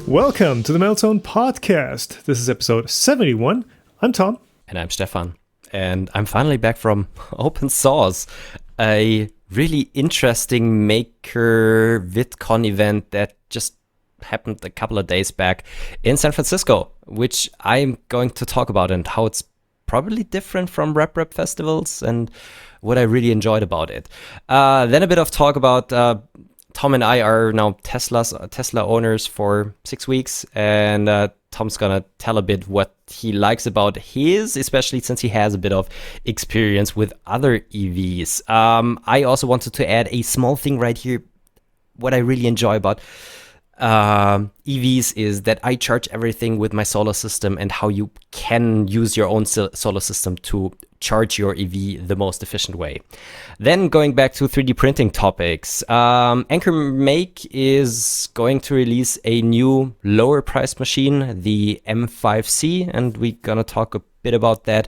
Welcome to the Meltzone podcast. This is episode 71. I'm Tom. And I'm Stefan. And I'm finally back from OpenSauce, a really interesting Maker Vidcon event that just happened a couple of days back in San Francisco, which I'm going to talk about and how it's probably different from rep festivals and what I really enjoyed about it. Then a bit of talk about Tom and I are now Tesla owners for 6 weeks, and Tom's gonna tell a bit what he likes about his, especially since he has a bit of experience with other EVs. I also wanted to add a small thing right here. What I really enjoy about EVs is that I charge everything with my solar system, and how you can use your own solar system to charge your EV the most efficient way. Then going back to 3D printing topics, Ankermake is going to release a new lower price machine, the M5C, and we're gonna talk a bit about that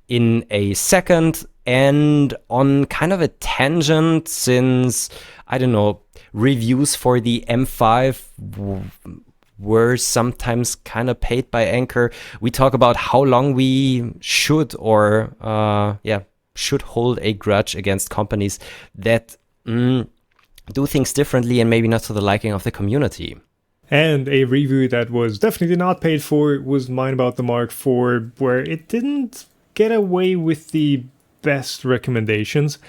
in a second. And on kind of a tangent, since, I don't know, reviews for the M5 were sometimes kind of paid by Anker, we talk about how long we should should hold a grudge against companies that do things differently and maybe not to the liking of the community. And a review that was definitely not paid for was mine about the Mark IV, where it didn't get away with the best recommendations.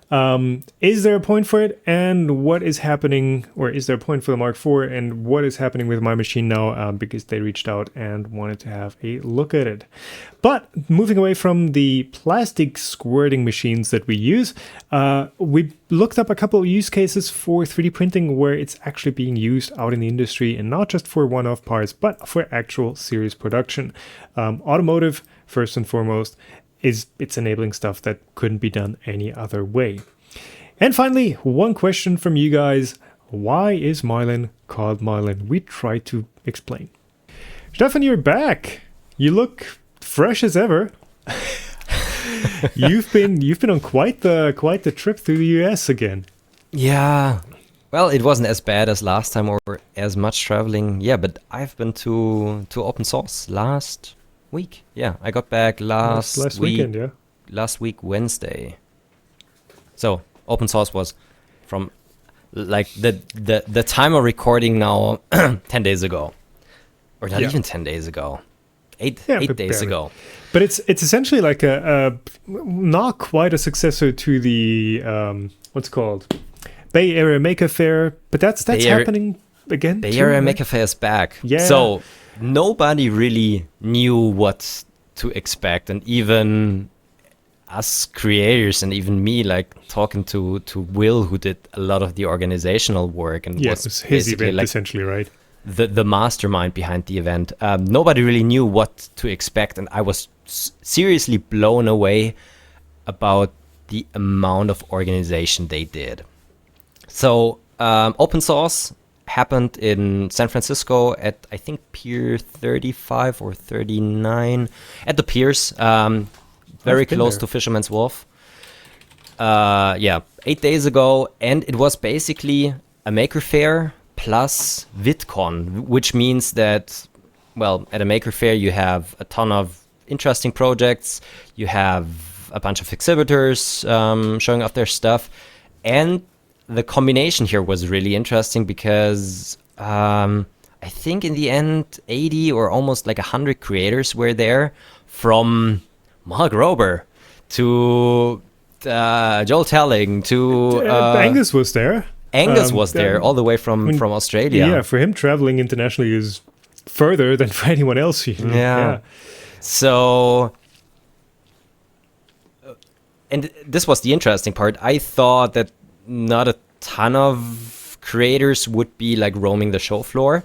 Is there a point for it, and what is happening, or is there a point for the Mark IV, and what is happening with my machine now, because they reached out and wanted to have a look at it. But moving away from the plastic squirting machines that we use, we looked up a couple of use cases for 3D printing where it's actually being used out in the industry, and not just for one-off parts, but for actual series production. Automotive, first and foremost, it's enabling stuff that couldn't be done any other way. And finally, one question from you guys. Why is Marlin called Marlin? We tried to explain. Stefan, you're back. You look fresh as ever. You've been on quite the trip through the US again. Yeah. Well, it wasn't as bad as last time or as much traveling. Yeah, but I've been to OpenSauce last week. Yeah, I got back last weekend, yeah. Last week, Wednesday. So OpenSauce was from like the time of recording now 10 days ago. Or not even 10 days ago. 8 days ago. But it's essentially like a not quite a successor to the what's it called? Bay Area Makerfair, but that's happening again. Bay Area Makerfair is back. Yeah. So nobody really knew what to expect, and even us creators and even me, like talking to Will, who did a lot of the organizational work and was his event, like, essentially, right? The mastermind behind the event. Nobody really knew what to expect, and I was seriously blown away about the amount of organization they did. So OpenSauce happened in San Francisco at, I think, Pier 35 or 39 at the piers, very close to Fisherman's Wharf. 8 days ago, and it was basically a Makerfair plus Vidcon, which means that, well, at a Makerfair you have a ton of interesting projects, you have a bunch of exhibitors showing off their stuff, and the combination here was really interesting because I think in the end 80 or almost like 100 creators were there, from Mark Rober to Joel Telling to Angus was there. Angus was there all the way from Australia. Yeah, for him traveling internationally is further than for anyone else. Yeah. So, and this was the interesting part. I thought that not a ton of creators would be like roaming the show floor,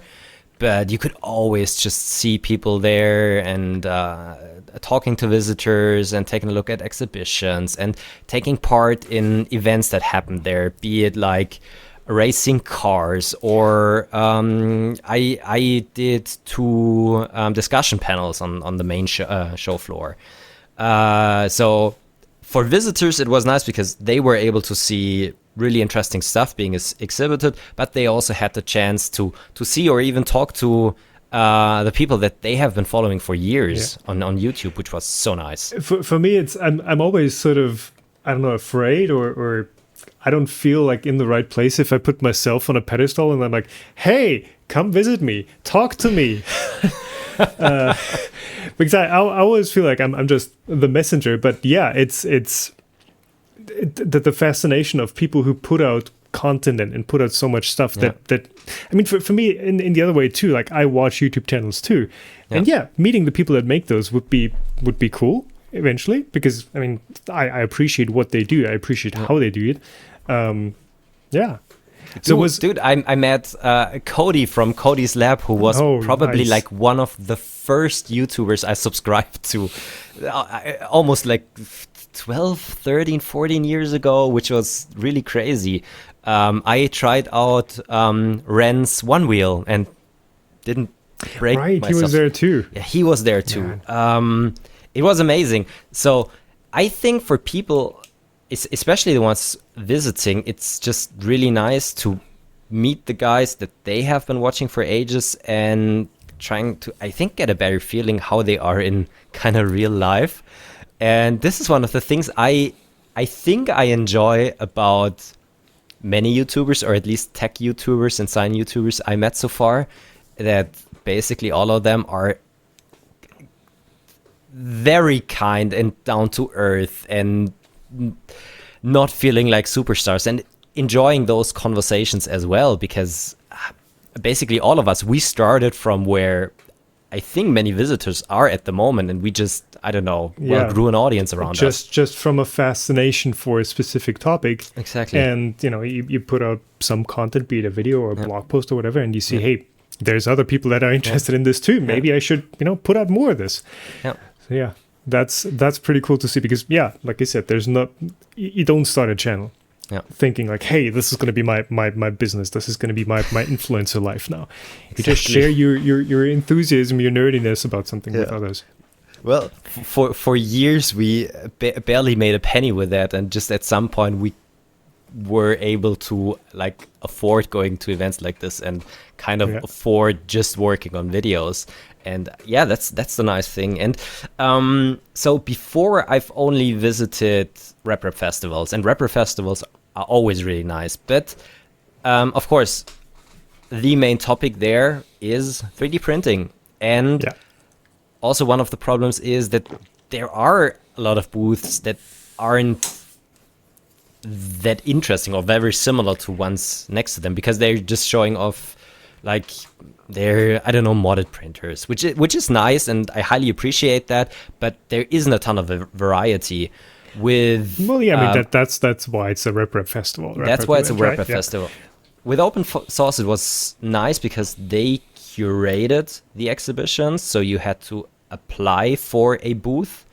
but you could always just see people there and talking to visitors and taking a look at exhibitions and taking part in events that happened there, be it like racing cars or I did 2 discussion panels on the main show floor. So for visitors, it was nice because they were able to see really interesting stuff being exhibited, but they also had the chance to see or even talk to the people that they have been following for years on YouTube, which was so nice. For me, it's I'm always sort of, I don't know, afraid or I don't feel like in the right place if I put myself on a pedestal and I'm like, hey, come visit me, talk to me. Because I always feel like I'm just the messenger. But yeah, it's the fascination of people who put out content and put out so much stuff that I mean, for me in the other way too, like I watch YouTube channels too, and meeting the people that make those would be cool eventually, because I mean I appreciate what they do, I appreciate how they do it. Dude, I met Cody from Cody's Lab, who was probably like one of the first YouTubers I subscribed to, almost like 12, 13, 14 years ago, which was really crazy. I tried out Ren's One Wheel and didn't break myself. He was there too. Yeah, he was there too. It was amazing. So I think for people, especially the ones visiting, it's just really nice to meet the guys that they have been watching for ages and trying to, I think, get a better feeling how they are in kind of real life. And this is one of the things I think I enjoy about many YouTubers, or at least tech YouTubers and sign YouTubers I met so far, that basically all of them are very kind and down to earth and not feeling like superstars, and enjoying those conversations as well, because basically all of us, we started from where I think many visitors are at the moment, and we just, I don't know, grew an audience around us. Just from a fascination for a specific topic. Exactly. And, you know, you put out some content, be it a video or a blog post or whatever, and you see, hey, there's other people that are interested in this too. Maybe I should, you know, put out more of this. Yeah. So yeah, that's pretty cool to see, because like I said, you don't start a channel thinking like, hey, this is going to be my business, this is going to be my influencer life now. You just share your enthusiasm, your nerdiness about something with others. Well, for years we barely made a penny with that, and just at some point we were able to like afford going to events like this and kind of afford just working on videos. And yeah, that's the nice thing. And so before, I've only visited rap festivals, and rap festivals are always really nice. But of course, the main topic there is 3D printing. And also one of the problems is that there are a lot of booths that aren't that interesting or very similar to ones next to them, because they're just showing off like they're, I don't know, modded printers, which is nice, and I highly appreciate that, but there isn't a ton of variety with... Well, yeah, I mean, that's why it's a rep festival. That's why it's a rep festival. With OpenSauce, it was nice because they curated the exhibitions, so you had to apply for a booth,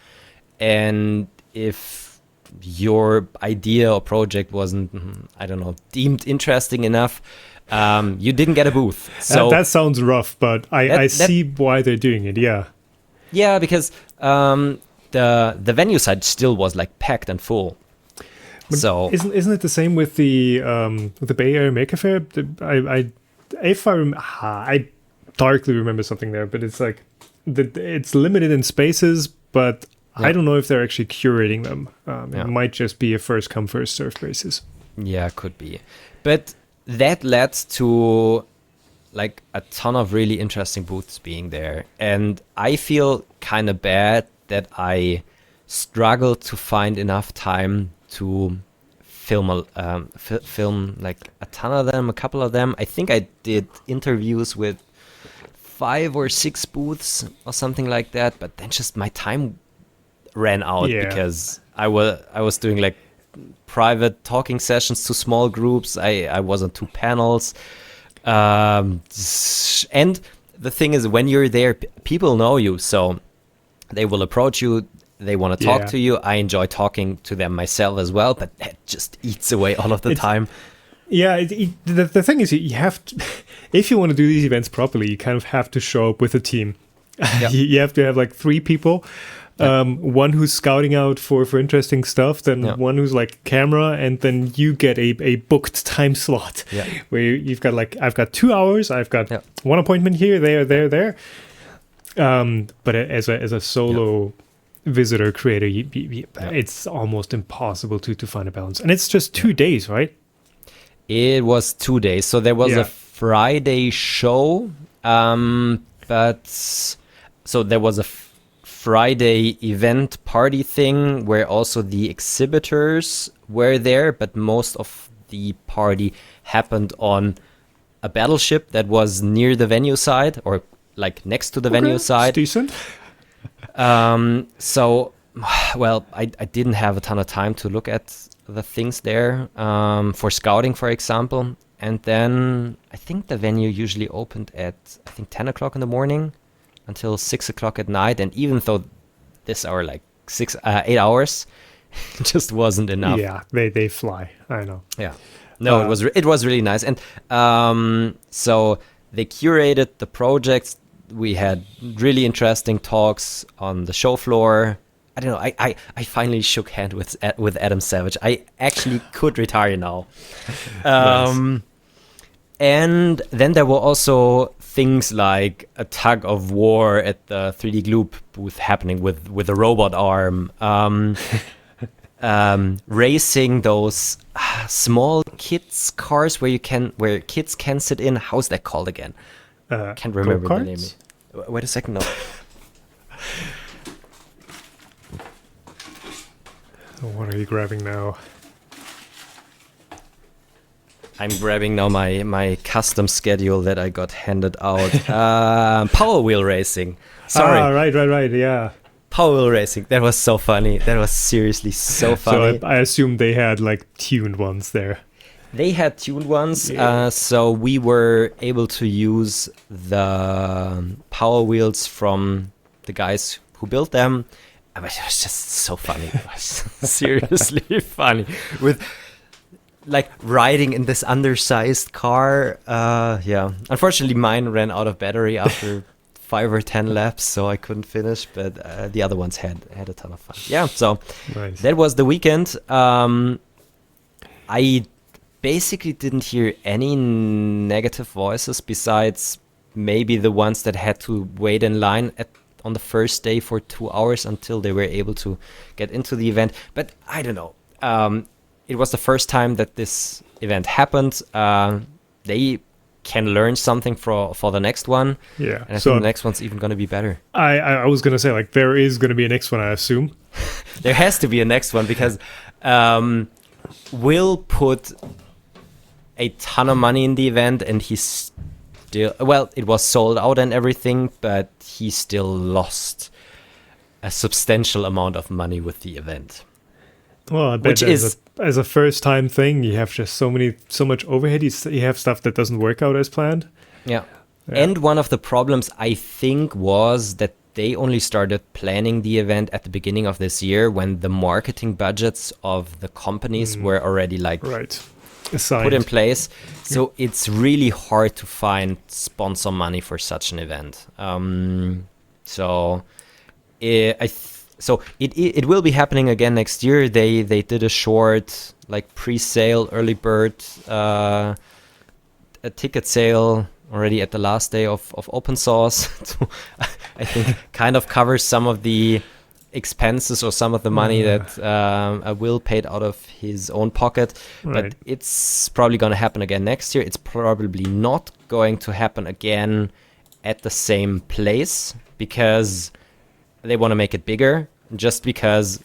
and if your idea or project wasn't, I don't know, deemed interesting enough, you didn't get a booth. So that sounds rough, but I see why they're doing it. Yeah, because the venue side still was like packed and full. But so isn't it the same with the Bay Area Makerfair? I darkly remember something there, but it's like it's limited in spaces, but I don't know if they're actually curating them. It might just be a first come first serve basis. Yeah, could be, but that led to like a ton of really interesting booths being there, and I feel kind of bad that I struggled to find enough time to film film like a ton of them, a couple of them. I think I did interviews with 5 or 6 booths or something like that, but then just my time ran out because I was doing like private talking sessions to small groups. I was on 2 panels, and the thing is, when you're there, people know you, so they will approach you, they want to talk to you. I enjoy talking to them myself as well, but that just eats away all of the time. Yeah, the thing is, you have to, if you want to do these events properly, you kind of have to show up with a team. You have to have like 3 people. One who's scouting out for interesting stuff, then one who's like camera, and then you get a booked time slot where you've got like, I've got 2 hours, I've got one appointment here, there. But as a solo visitor creator, it's almost impossible to find a balance. And it's just 2 days, right? It was 2 days. So there was a Friday show, but so there was a Friday event party thing where also the exhibitors were there, but most of the party happened on a battleship that was near the venue side, or like next to the venue side. Decent. So, well, I didn't have a ton of time to look at the things there for scouting, for example. And then I think the venue usually opened at, I think, 10 o'clock in the morning until 6 o'clock at night. And even though this hour, like 8 hours, it just wasn't enough. Yeah, they fly. I know. Yeah. No, it was really nice. And so they curated the projects. We had really interesting talks on the show floor. I don't know. I finally shook hands with Adam Savage. I actually could retire now. Nice. And then there were also things like a tug of war at the 3D Gloop booth happening with a robot arm. Racing those small kids cars where kids can sit in. How's that called again? Can't remember the name. Wait a second. No. What are you grabbing now? I'm grabbing now my custom schedule that I got handed out. Power wheel racing. Sorry. Right. Yeah. Power wheel racing. That was so funny. That was seriously so funny. So I assume they had like tuned ones there. They had tuned ones, so we were able to use the power wheels from the guys who built them. But it was just so funny. It was seriously funny. With like riding in this undersized car. Unfortunately, mine ran out of battery after 5 or 10 laps, so I couldn't finish. But the other ones had a ton of fun. Yeah, so nice. That was the weekend. I basically didn't hear any negative voices besides maybe the ones that had to wait in line on the first day for 2 hours until they were able to get into the event. But I don't know. It was the first time that this event happened. They can learn something for the next one. Yeah. And I think the next one's even going to be better. I was going to say, like, there is going to be a next one, I assume. There has to be a next one because Will put a ton of money in the event, and he's still, well, it was sold out and everything, but he still lost a substantial amount of money with the event. Well, I bet as a first time thing, you have just so much overhead. You have stuff that doesn't work out as planned. Yeah. And one of the problems, I think, was that they only started planning the event at the beginning of this year when the marketing budgets of the companies were already like assigned, put in place. So it's really hard to find sponsor money for such an event. So it will be happening again next year. They did a short like pre-sale, early bird a ticket sale already at the last day of OpenSauce to, I think, kind of covers some of the expenses or some of the money that Will paid out of his own pocket. But it's probably going to happen again next year. It's probably not going to happen again at the same place because they want to make it bigger, just because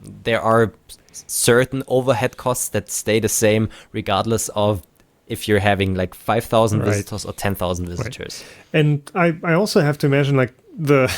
there are certain overhead costs that stay the same regardless of if you're having like 5,000 visitors or 10,000 visitors. And I also have to imagine like the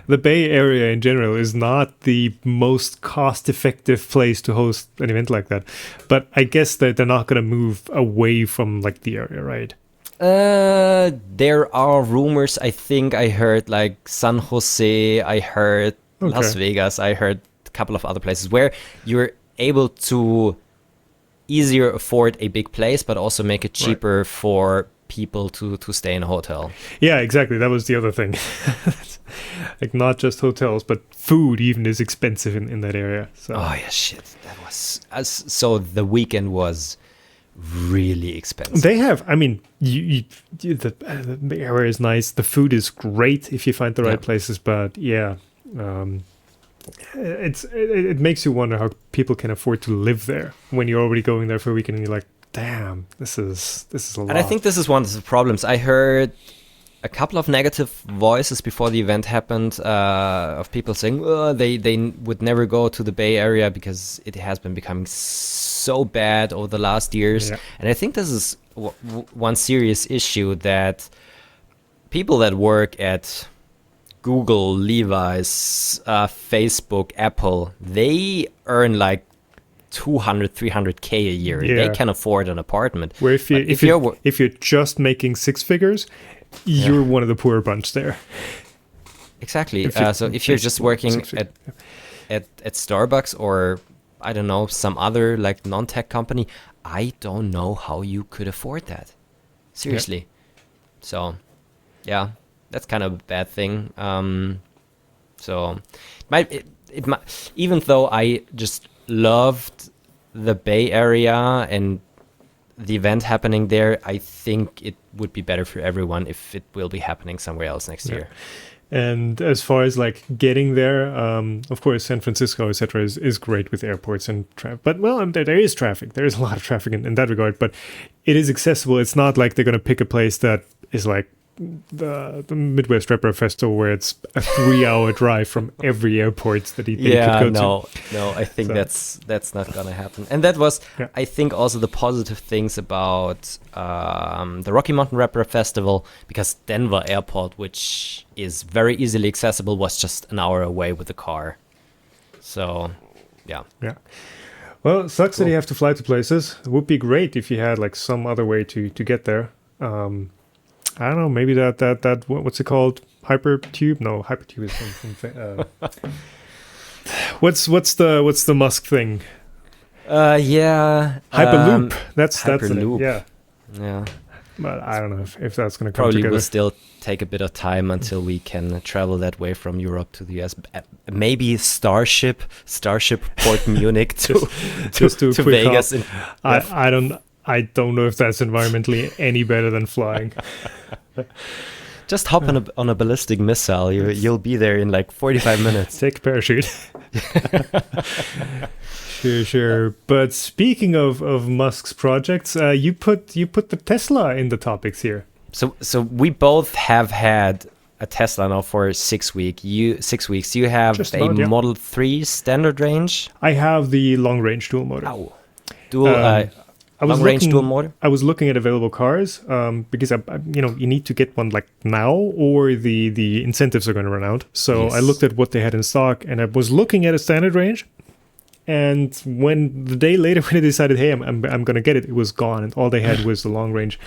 Bay Area in general is not the most cost-effective place to host an event like that. But I guess that they're not going to move away from like the area, right? There are rumors. I think I heard like San Jose, I heard Las Vegas, I heard a couple of other places where you're able to easier afford a big place, but also make it cheaper for people to stay in a hotel. Yeah, exactly. That was the other thing. Like not just hotels, but food even is expensive in that area. So. Oh yeah, shit. That was so. The weekend was really expensive. They have. I mean, the area is nice. The food is great if you find the right places. But yeah, it makes you wonder how people can afford to live there when you're already going there for a weekend and you're like, damn, this is a lot. And I think this is one of the problems. I heard a couple of negative voices before the event happened of people saying they would never go to the Bay Area because it has been becoming so bad over the last years. Yeah. And I think this is one serious issue, that people that work at Google, Levi's, Facebook, Apple, they earn like 200, 300K a year. Yeah. They can afford an apartment. Where if you're just making six figures, you're one of the poorer bunch there. Exactly. So if you're just working at Starbucks or I don't know, some other like non-tech company, I don't know how you could afford that. Seriously. Yeah. So yeah, that's kind of a bad thing. So it might, even though I just loved the Bay Area and the event happening there, I think it would be better for everyone if it will be happening somewhere else next year. And as far as like getting there, of course, San Francisco, etc., is great with airports and traffic. But well, there is traffic. There is a lot of traffic in that regard. But it is accessible. It's not like they're going to pick a place that is like the Midwest Rapper Festival, where it's a 3-hour drive from every airport that they could go to. No, I think that's not gonna happen. And that was, I think, also the positive things about the Rocky Mountain Rapper Festival, because Denver Airport, which is very easily accessible, was just an hour away with the car. So, yeah. Well, it sucks that you have to fly to places. It would be great if you had like some other way to get there. I don't know, maybe that what's it called? Hypertube? No, Hypertube is something. What's the Musk thing? Yeah. Hyperloop. That's Hyperloop. It. Yeah. But I don't know if that's going to come probably together. Will still take a bit of time until we can travel that way from Europe to the US. Maybe Starship Port Munich to Vegas. I don't know if that's environmentally any better than flying. Just hop on a ballistic missile. You'll be there in like 45 minutes. Take a parachute. Sure. But speaking of Musk's projects, you put the Tesla in the topics here. So we both have had a Tesla now for 6 weeks. You have just a Model 3 standard range. I have the long range dual motor. Oh. Dual motor? I was looking at available cars because you need to get one like now, or the incentives are going to run out. So yes. I looked at what they had in stock, and I was looking at a standard range. And when the day later when I decided, hey, I'm going to get it, it was gone, and all they had was the long range.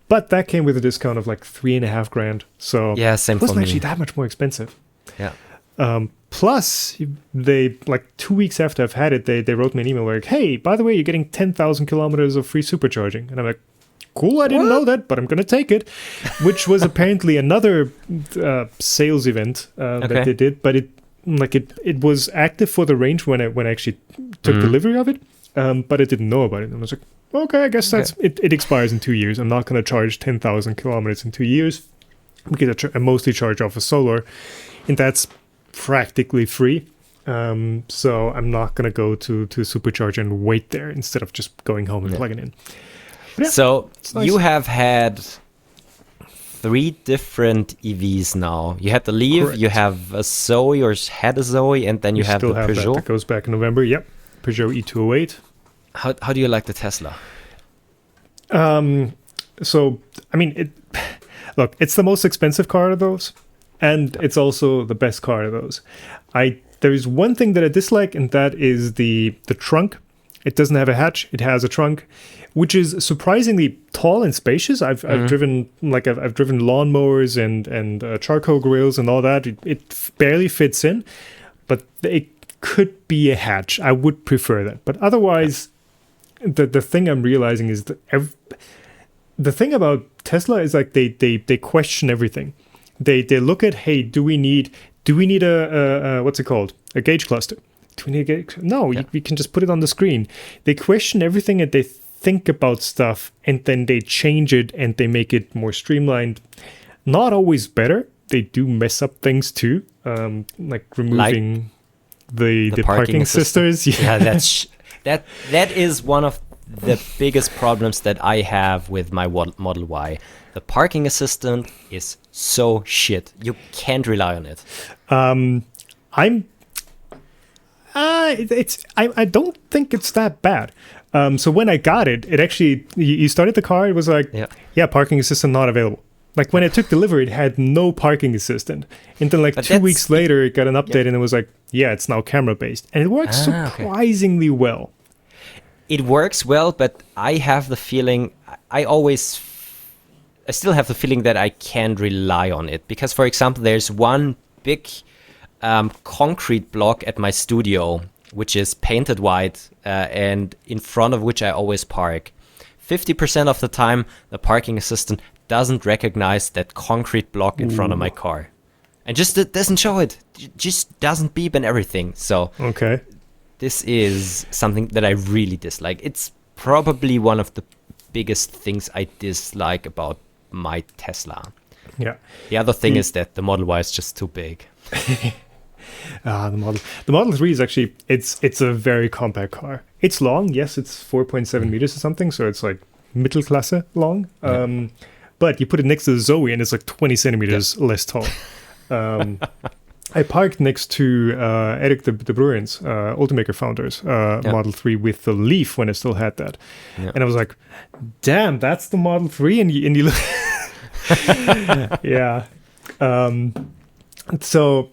But that came with a discount of like $3,500. So yeah, same for me. It wasn't actually that much more expensive. Yeah. Plus, they like 2 weeks after I've had it, they wrote me an email like, hey, by the way, you're getting 10,000 kilometers of free supercharging. And I'm like, cool, I didn't know that, but I'm going to take it. Which was apparently another sales event that they did. But it was active for the range when I actually took delivery of it. But I didn't know about it. And I was like, okay, I guess it expires in 2 years. I'm not going to charge 10,000 kilometers in 2 years because I mostly charge off of solar. And that's practically free, so I'm not gonna go to supercharge and wait there instead of just going home and plugging in. Yeah, so nice. You have had 3 different EVs now. You had the Leaf, correct. You have a Zoe or had a Zoe, and then you have the Peugeot. That goes back in November. Yep, Peugeot E208. How do you like the Tesla? So I mean, look, it's the most expensive car of those. And it's also the best car of those. There is one thing that I dislike, and that is the trunk. It doesn't have a hatch. It has a trunk, which is surprisingly tall and spacious. I've driven lawnmowers and charcoal grills and all that. It barely fits in, but it could be a hatch. I would prefer that. But otherwise, the thing I'm realizing is that the thing about Tesla is like they question everything. They look at, hey, do we need a what's it called, a gauge cluster? Do we need a gauge? No, we can just put it on the screen. They question everything and they think about stuff, and then they change it and they make it more streamlined. Not always better. They do mess up things too, like removing the parking assisters. Yeah, that is one of the biggest problems that I have with my Model Y. The parking assistant is so shit. You can't rely on it. I don't think it's that bad. So when I got it, it actually, you started the car, it was like, yeah, parking assistant not available. Like when I took delivery, it had no parking assistant. And then like 2 weeks later, it got an update and it was like, yeah, it's now camera based. And it works surprisingly well. It works well, but I have the feeling, I still have the feeling that I can't rely on it. Because, for example, there's one big concrete block at my studio, which is painted white, and in front of which I always park. 50% of the time, the parking assistant doesn't recognize that concrete block in front of my car. And just it doesn't show it. It just doesn't beep and everything. So this is something that I really dislike. It's probably one of the biggest things I dislike about my Tesla. Yeah. The other thing is that the Model Y is just too big. The Model 3 is actually, it's a very compact car. It's long, yes, it's 4.7 meters or something, so it's like Mittelklasse long. But you put it next to the Zoe and it's like 20 centimeters less tall. I parked next to Eric de Bruins, Ultimaker Founders, Model 3 with the Leaf when I still had that. And I was like, damn, that's the Model 3? And you look... yeah. So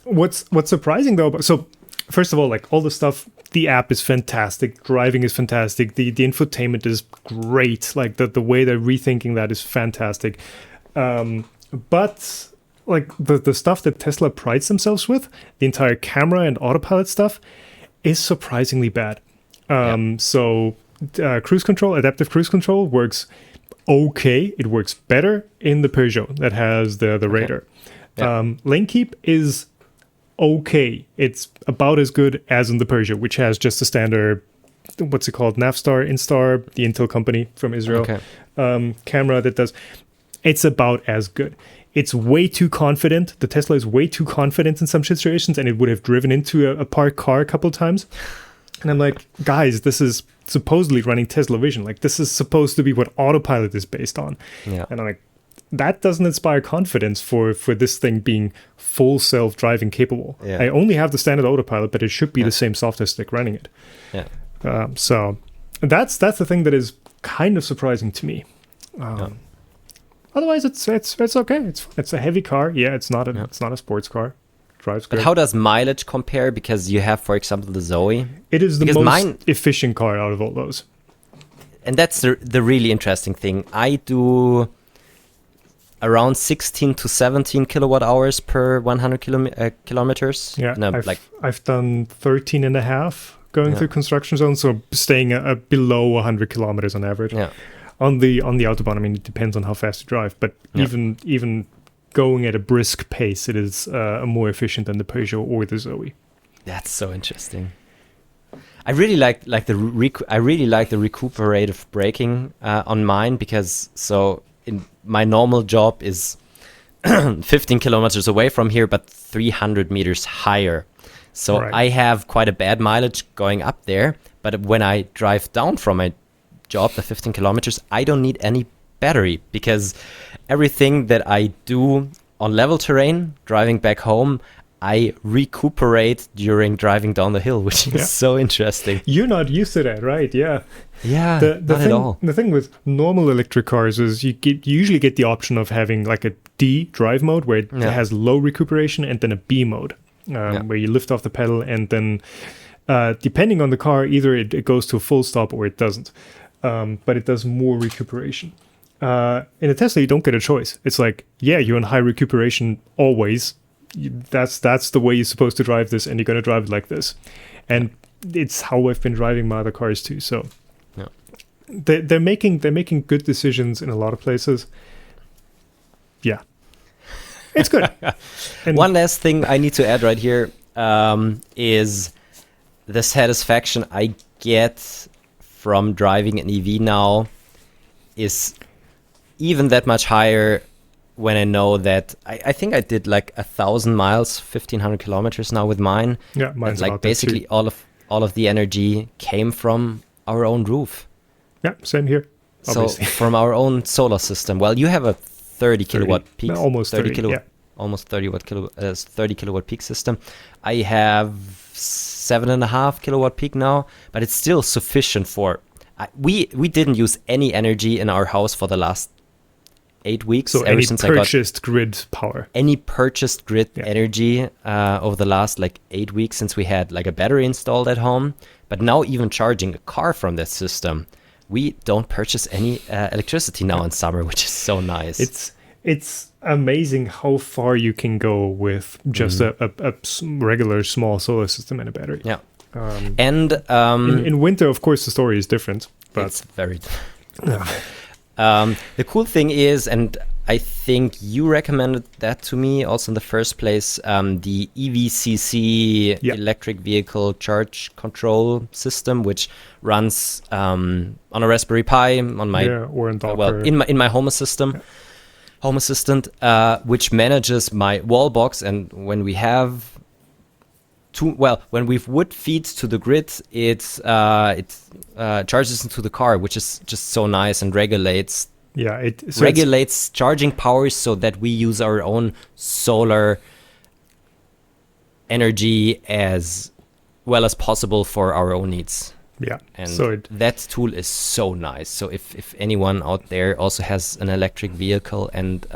what's surprising though, so first of all, like all the stuff, the app is fantastic, driving is fantastic, the infotainment is great, like the way they're rethinking that is fantastic. But like the stuff that Tesla prides themselves with, the entire camera and autopilot stuff, is surprisingly bad. So cruise control, adaptive cruise control works okay. It works better in the Peugeot that has the radar. Lane keep is okay. It's about as good as in the Peugeot, which has just a standard, what's it called, Navstar, Instar, the Intel company from Israel, camera that does. It's about as good. It's way too confident. The Tesla is way too confident in some situations, and it would have driven into a parked car a couple of times. And I'm like, guys, this is supposedly running Tesla Vision. Like, this is supposed to be what autopilot is based on. And I'm like, that doesn't inspire confidence for this thing being full self-driving capable. I only have the standard autopilot, but it should be the same software stack running it. So that's the thing that is kind of surprising to me. Otherwise, it's okay. It's a heavy car. Yeah, it's not a sports car. Drives good. But how does mileage compare? Because you have, for example, the Zoe. It is the most efficient car out of all those. And that's the really interesting thing. I do around 16 to 17 kilowatt hours per 100 kilometers. Yeah, I've done 13 and a half going through construction zones, so staying below 100 kilometers on average. On the Autobahn, I mean, it depends on how fast you drive, but even going at a brisk pace, it is more efficient than the Peugeot or the Zoe. That's so interesting. I really like the recuperative braking on mine, because in my normal job is 15 kilometers away from here, but 300 meters higher. So I have quite a bad mileage going up there. But when I drive down from my job, the 15 kilometers, I don't need any battery, because everything that I do on level terrain, driving back home, I recuperate during driving down the hill, which is so interesting. You're not used to that, right? Yeah. Yeah, not at all. The thing with normal electric cars is you usually get the option of having like a D drive mode where it has low recuperation, and then a B mode where you lift off the pedal, and then depending on the car, either it goes to a full stop or it doesn't. But it does more recuperation. In a Tesla, you don't get a choice. It's like, you're in high recuperation always. That's the way you're supposed to drive this, and you're going to drive it like this. And it's how I've been driving my other cars too. So they're making good decisions in a lot of places. Yeah. It's good. And One last thing I need to add right here is the satisfaction I get from driving an EV now is even that much higher when I know that I think I did like 1,000 miles, 1,500 kilometers now with mine. yeah, mine's Like about that basically too. all of the energy came from our own roof. Yeah, same here. So Obviously. from our own solar system. Well, you have a 30 kilowatt peak, no, almost 30, kilowatt, yeah. almost 30 kilowatt peak system. I have 7.5 kilowatt peak now, but it's still sufficient for. We didn't use any energy in our house for the last 8 weeks. So ever any since I got purchased grid power. any purchased grid Yeah. energy over the last like 8 weeks since we had like a battery installed at home. But now even charging a car from that system, we don't purchase any electricity now in summer, which is so nice. It's amazing how far you can go with just a regular small solar system and a battery. yeah. Um, And in winter, of course, the story is different. But it's very. The cool thing is, and I think you recommended that to me also in the first place, the EVCC Yeah. electric vehicle charge control system, which runs on a Raspberry Pi on my or in Docker. well in my home assistant. Home Assistant, which manages my wall box, and when we have when we would feed to the grid, it charges into the car, which is just so nice and regulates yeah, regulates charging powers so that we use our own solar energy as well as possible for our own needs. yeah. And So that tool is so nice. So if anyone out there also has an electric vehicle and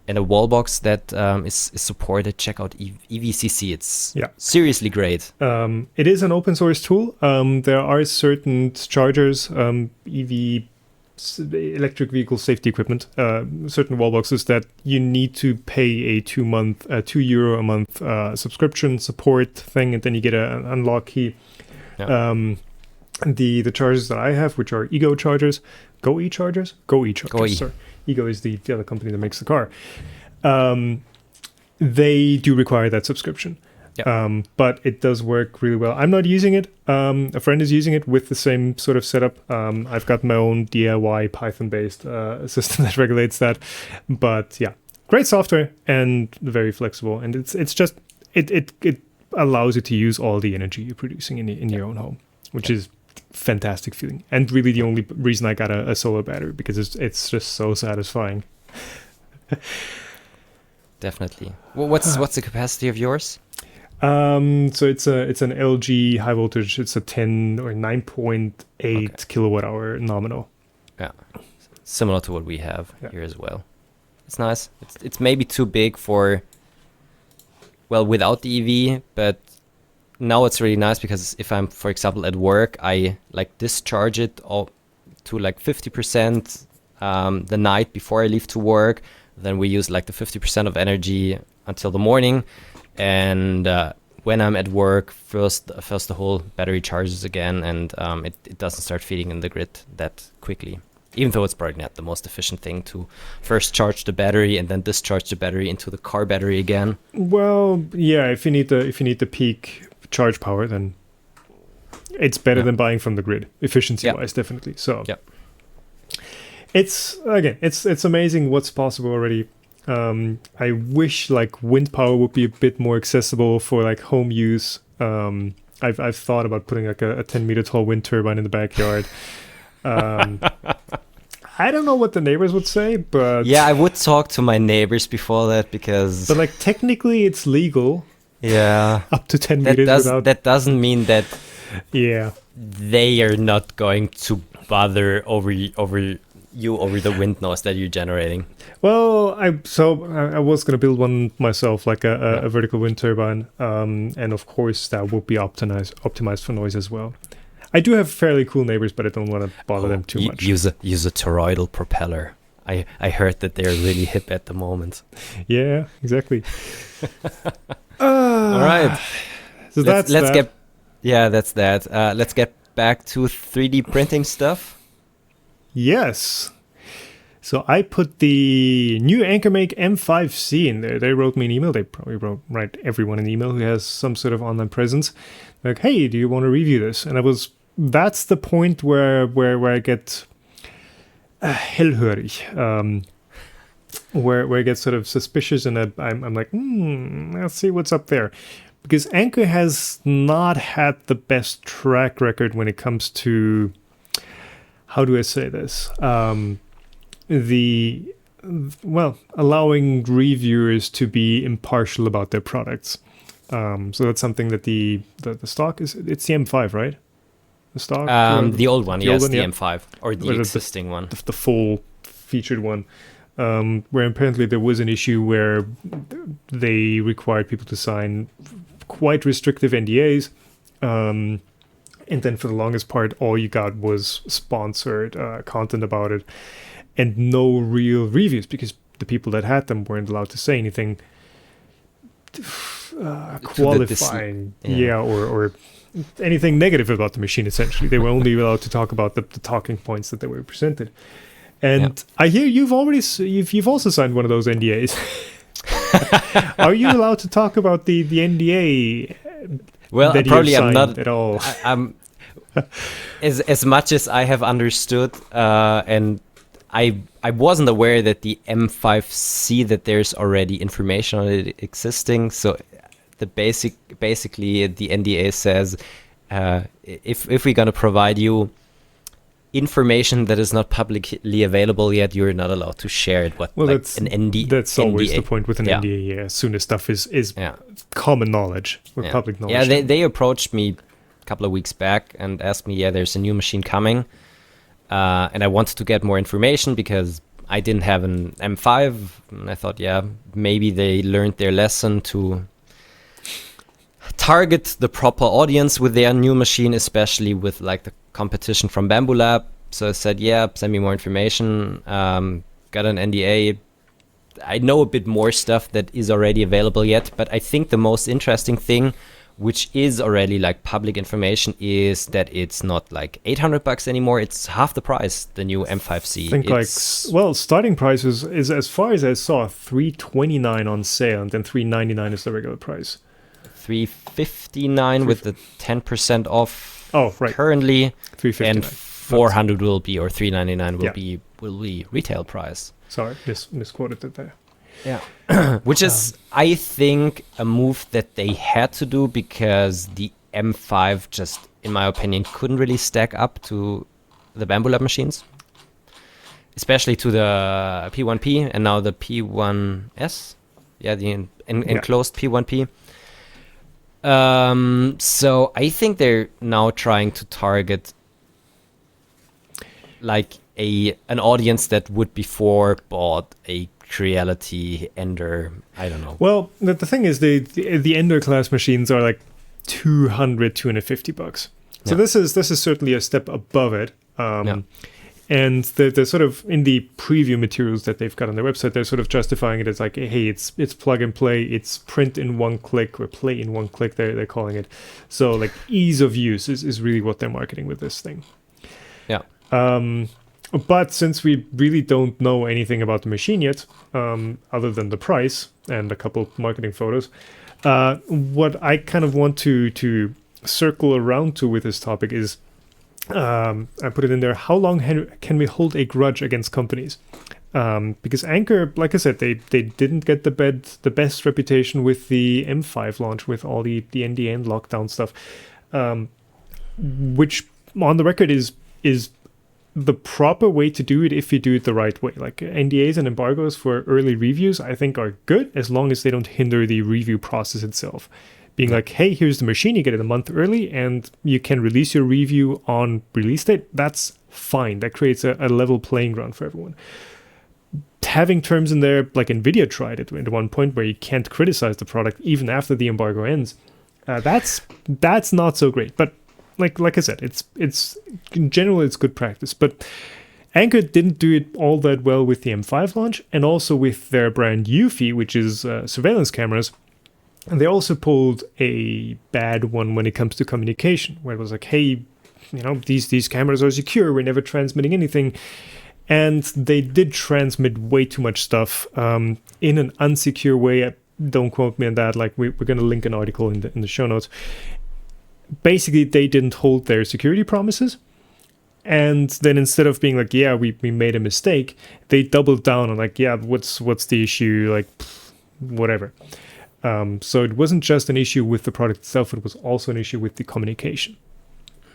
a wall box that is supported, check out EVCC. It's seriously great. It is an open source tool. There are certain chargers, electric vehicle safety equipment, certain wall boxes that you need to pay a €2 a month subscription support thing, and then you get an unlock key. Yeah. The chargers that I have, which are Ego chargers, Go chargers. Sorry. Ego is the other company that makes the car. They do require that subscription. Yep. But it does work really well. I'm not using it. A friend is using it with the same sort of setup. I've got my own DIY Python-based system that regulates that. But yeah, great software and very flexible. And it's just it allows you to use all the energy you're producing in your own home, which is fantastic feeling. And really the only reason I got a solar battery, because it's just so satisfying. Definitely. Well, what's the capacity of yours? So it's an LG high voltage. It's a 10 or 9.8 kilowatt hour nominal. Yeah, similar to what we have here as well. It's nice. It's maybe too big for without the EV, but now it's really nice because if I'm, for example, at work, I like discharge it all to like 50% the night before I leave to work. Then we use like the 50% of energy until the morning. And when I'm at work, first the whole battery charges again, and it doesn't start feeding in the grid that quickly. Even though it's probably not the most efficient thing to first charge the battery and then discharge the battery into the car battery again. Well, yeah, if you need the peak charge power, then it's better than buying from the grid, efficiency-wise, definitely. So it's amazing what's possible already. I wish like wind power would be a bit more accessible for like home use. I've thought about putting like a 10-meter tall wind turbine in the backyard. I don't know what the neighbors would say, but yeah, I would talk to my neighbors before that, because but like technically it's legal. Yeah, up to 10 meters. That doesn't mean that they are not going to bother over the wind noise that you're generating. Well, I was going to build one myself, like a vertical wind turbine, and of course that would be optimized for noise as well. I do have fairly cool neighbors, but I don't want to bother them too much. Use a toroidal propeller. I heard that they're really hip at the moment. Yeah, exactly. All right. So that's that. That's that. Let's get back to 3D printing stuff. Yes. So I put the new Ankermake M5C in there. They wrote me an email. They probably write everyone an email who has some sort of online presence. Like, hey, do you want to review this? And that's the point where I get hellhörig, where I get sort of suspicious, and I'm like, let's see what's up there. Because Anker has not had the best track record when it comes to, how do I say this? Allowing reviewers to be impartial about their products. So that's something that the stock is. It's the M5, right? The stock. The old one, yes, the yeah. M5 or the existing one, the full featured one. Where apparently there was an issue where they required people to sign quite restrictive NDAs. And then for the longest part, all you got was sponsored content about it and no real reviews, because the people that had them weren't allowed to say anything qualifying, or anything negative about the machine, essentially. They were only allowed to talk about the talking points that they were presented. And I hear you've also signed one of those NDAs. Are you allowed to talk about the NDA? Well, that probably I'm not at all. I'm as much as I have understood, and I wasn't aware that the M5C, that there's already information on it existing. So the basically the NDA says if we're gonna provide you information that is not publicly available yet, you're not allowed to share it. That's an NDA. That's always the point with an NDA. Yeah, as soon as stuff is common knowledge or public knowledge. Yeah, they approached me a couple of weeks back and asked me, there's a new machine coming, and I wanted to get more information because I didn't have an M5, and I thought, maybe they learned their lesson to target the proper audience with their new machine, especially with like the competition from Bamboo Lab. So I said, send me more information. Got an NDA. I know a bit more stuff that is already available yet, but I think the most interesting thing, which is already like public information, is that it's not like $800 anymore. It's half the price, the new M5C. I think starting price is as far as I saw, $329 on sale, and then $399 is the regular price. $359 with the 10% off. Oh, right. Currently, $359. And $400 will be, or $399 will be retail price. Sorry, misquoted it there. Yeah, which is, I think, a move that they had to do because the M5 just, in my opinion, couldn't really stack up to the Bamboo Lab machines, especially to the P1P and now the P1S. Yeah, the enclosed P1P. So I think they're now trying to target like an audience that would before bought a Creality Ender. I don't know. Well, the thing is, the Ender class machines are like $250. So this is certainly a step above it. And they're sort of, in the preview materials that they've got on their website, they're sort of justifying it as like, hey, it's plug and play, it's print in one click, or play in one click, they're calling it. So like ease of use is really what they're marketing with this thing. Yeah. But since we really don't know anything about the machine yet, other than the price and a couple marketing photos, what I kind of want to circle around to with this topic is, I put it in there, how long can we hold a grudge against companies? Because Anker, like I said, they didn't get the best reputation with the M5 launch, with all the NDA and lockdown stuff, which on the record is the proper way to do it if you do it the right way. Like NDAs and embargoes for early reviews, I think are good as long as they don't hinder the review process itself. Being like, hey, here's the machine, you get it a month early, and you can release your review on release date. That's fine. That creates a level playing ground for everyone. Having terms in there, like NVIDIA tried it at one point, where you can't criticize the product even after the embargo ends, that's not so great. But like I said, it's in general, it's good practice. But Anker didn't do it all that well with the M5 launch, and also with their brand Eufy, which is surveillance cameras. And they also pulled a bad one when it comes to communication, where it was like, hey, these cameras are secure, we're never transmitting anything. And they did transmit way too much stuff in an unsecure way. Don't quote me on that. Like we're going to link an article in the show notes. Basically, they didn't hold their security promises. And then instead of being like, yeah, we made a mistake, they doubled down on like, yeah, what's the issue? Like, whatever. So it wasn't just an issue with the product itself. It was also an issue with the communication.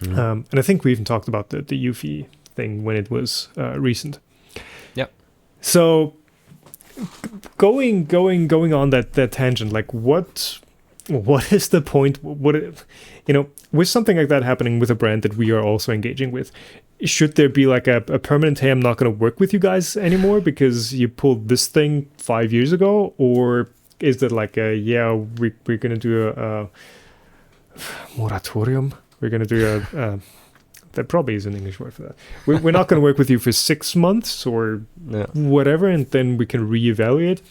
And I think we even talked about the UFI thing when it was recent. Yep. So going on that tangent, like what is the point? With something like that happening with a brand that we are also engaging with, should there be like a permanent, hey, I'm not going to work with you guys anymore because you pulled this thing 5 years ago? Or is that like we're going to do a moratorium? We're going to do that probably is an English word for that. We're not going to work with you for 6 months or whatever, and then we can reevaluate.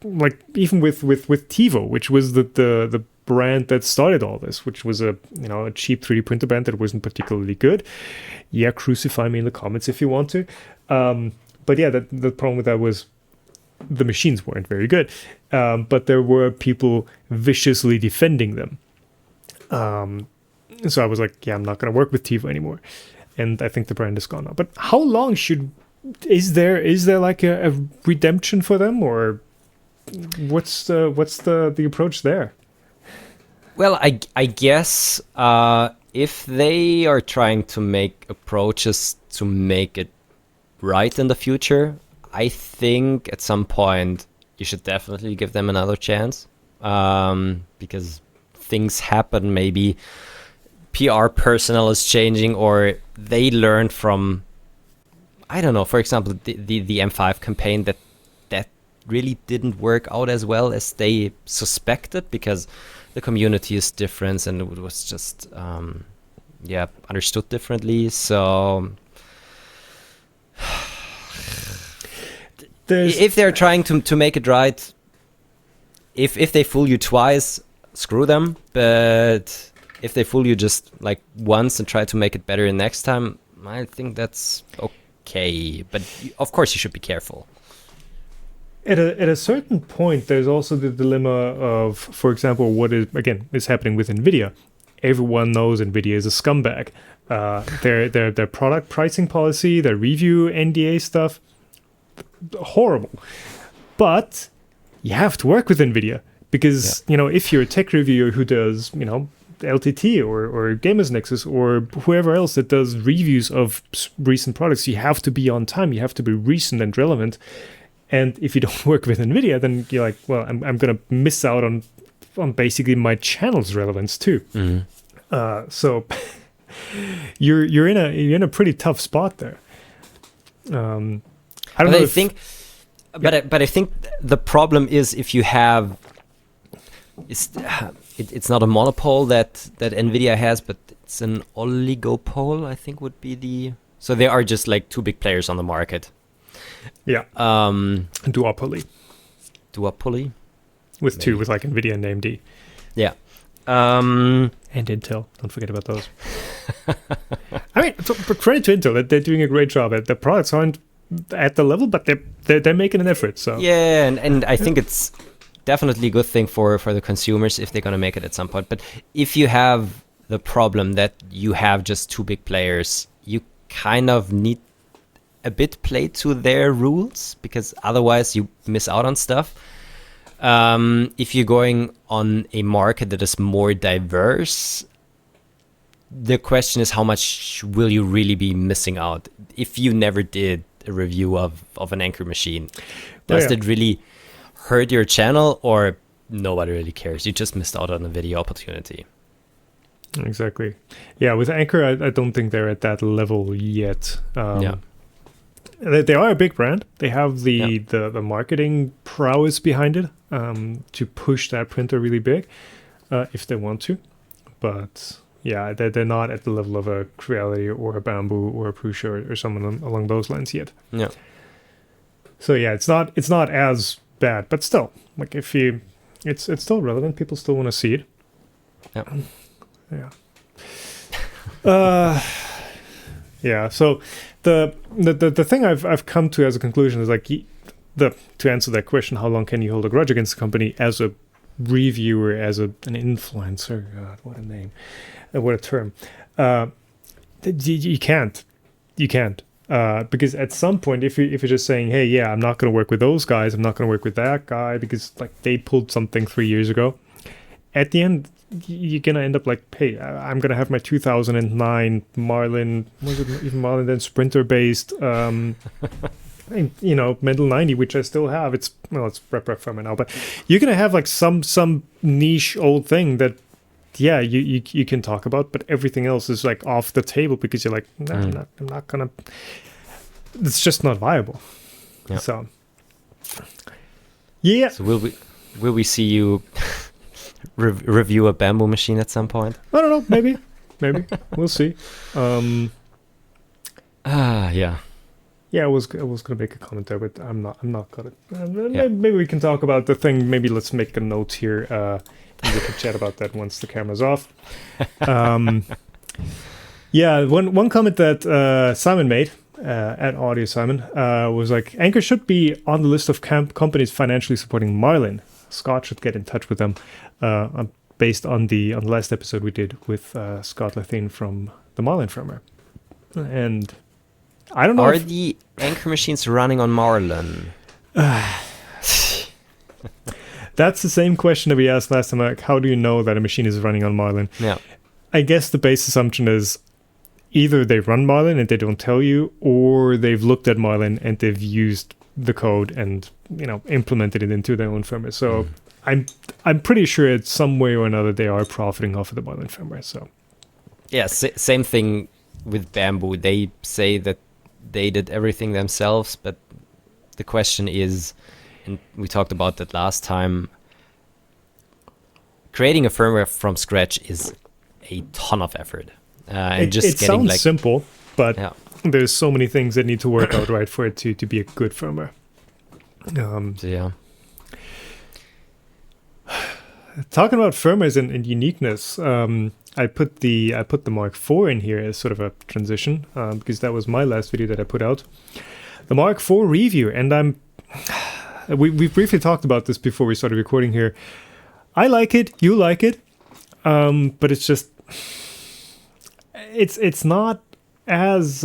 Like even with TiVo, which was the brand that started all this, which was a cheap 3D printer brand that wasn't particularly good. Yeah, crucify me in the comments if you want to. But yeah, the problem with that was the machines weren't very good. But there were people viciously defending them. So I was like, yeah, I'm not going to work with TiVo anymore. And I think the brand is gone now. But how long is there like a redemption for them, or what's the approach there? Well, I guess if they are trying to make approaches to make it right in the future, I think at some point you should definitely give them another chance, because things happen. Maybe PR personnel is changing, or they learn from, I don't know, for example, the M5 campaign that really didn't work out as well as they suspected, because the community is different and it was just understood differently. So if they're trying to make it right, if they fool you twice, screw them. But if they fool you just like once and try to make it better next time, I think that's okay. But of course you should be careful. At a certain point, there's also the dilemma of, for example, what is happening with NVIDIA. Everyone knows NVIDIA is a scumbag. Their product pricing policy, their review NDA stuff, horrible. But you have to work with NVIDIA because, if you're a tech reviewer who does, LTT or Gamers Nexus or whoever else that does reviews of recent products, you have to be on time. You have to be recent and relevant. And if you don't work with NVIDIA, then you're like, well, I'm going to miss out on basically my channel's relevance too. Mm-hmm. So you're in a pretty tough spot there. I think the problem is if you have, it's not a monopole that NVIDIA has, but it's an oligopoly, I think would be the. So there are just like two big players on the market. Yeah. Duopoly. With maybe. Two, with like NVIDIA and AMD. Yeah. And Intel. Don't forget about those. I mean, credit to Intel that they're doing a great job. The products aren't at the level, but they're making an effort. So yeah, and I think it's definitely a good thing for the consumers if they're going to make it at some point. But if you have the problem that you have just two big players, you kind of need a bit play to their rules, because otherwise you miss out on stuff. If you're going on a market that is more diverse, the question is how much will you really be missing out if you never did a review of an Anker machine? Does it really hurt your channel, or nobody really cares? You just missed out on a video opportunity. Exactly. Yeah, with Anker, I don't think they're at that level yet. They are a big brand. They have the marketing prowess behind it to push that printer really big if they want to. But yeah, they're not at the level of a Creality or a Bamboo or a Prusa or someone along those lines yet. Yeah. So yeah, it's not as bad, but still, like it's still relevant. People still want to see it. Yeah. Yeah. Yeah. So the thing I've come to as a conclusion is like to answer that question, how long can you hold a grudge against the company as a reviewer, as an influencer? God, what a name, what a term. You can't. Because at some point, if you're just saying, hey, yeah, I'm not going to work with those guys, I'm not going to work with that guy because like they pulled something 3 years ago, at the end you're going to end up like, hey, I'm going to have my 2009 Marlin, was it even Marlin then Sprinter based Mental 90, which I still have. It's rep firmware now, but you're going to have like some niche old thing that you can talk about, but everything else is like off the table because you're like, nah, I'm not gonna. It's just not viable. Yeah. So, yeah. So will we see you review a bamboo machine at some point? I don't know. Maybe we'll see. Yeah. Yeah, I was gonna make a comment there, but I'm not gonna. Maybe we can talk about the thing. Maybe let's make a note here. And we can chat about that once the camera's off. One comment that Simon made at Audio Simon was like, Anker should be on the list of companies financially supporting Marlin. Scott should get in touch with them, based on the last episode we did with Scott Lethane from the Marlin Firmware. And I don't know. Are the Anker machines running on Marlin? That's the same question that we asked last time. Like, how do you know that a machine is running on Marlin? Yeah. I guess the base assumption is either they run Marlin and they don't tell you, or they've looked at Marlin and they've used the code and implemented it into their own firmware. So I'm pretty sure it's some way or another they are profiting off of the Marlin firmware. So yeah, same thing with Bamboo. They say that they did everything themselves, but the question is, and we talked about that last time, creating a firmware from scratch is a ton of effort. It sounds simple, but there's so many things that need to work out right for it to be a good firmware. Talking about firmwares and uniqueness, I put the Mark IV in here as sort of a transition because that was my last video that I put out. The Mark IV review, and we briefly talked about this before we started recording here. I like it, you like it, but it's just it's not as